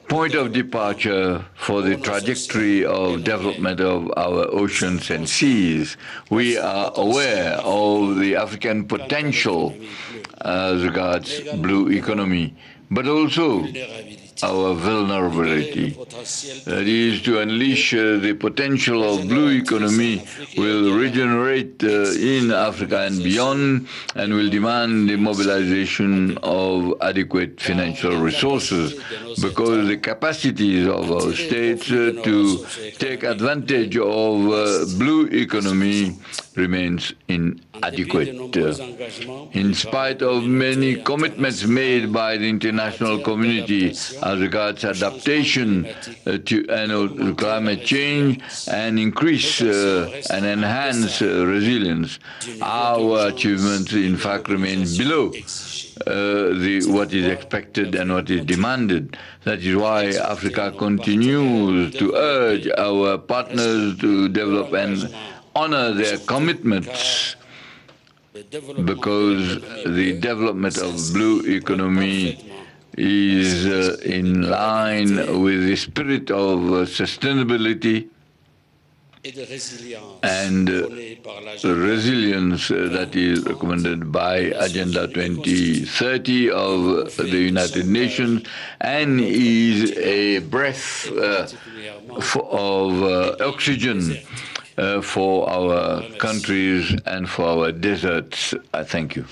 point of departure for the trajectory of development of our oceans and seas. We are aware of the African potential as regards blue economy, but also our vulnerability. That is, to unleash the potential of blue economy will regenerate in Africa and beyond, and will demand the mobilization of adequate financial resources, because the capacities of our states to take advantage of blue economy remains inadequate. In spite of many commitments made by the international community as regards adaptation to climate change and increase and enhance resilience, our achievements in fact remain below what is expected and what is demanded. That is why Africa continues to urge our partners to develop and honor their commitments, because the development of blue economy is in line with the spirit of sustainability and the resilience that is recommended by Agenda 2030 of the United Nations, and is a breath of oxygen for our countries and for our deserts. Thank you.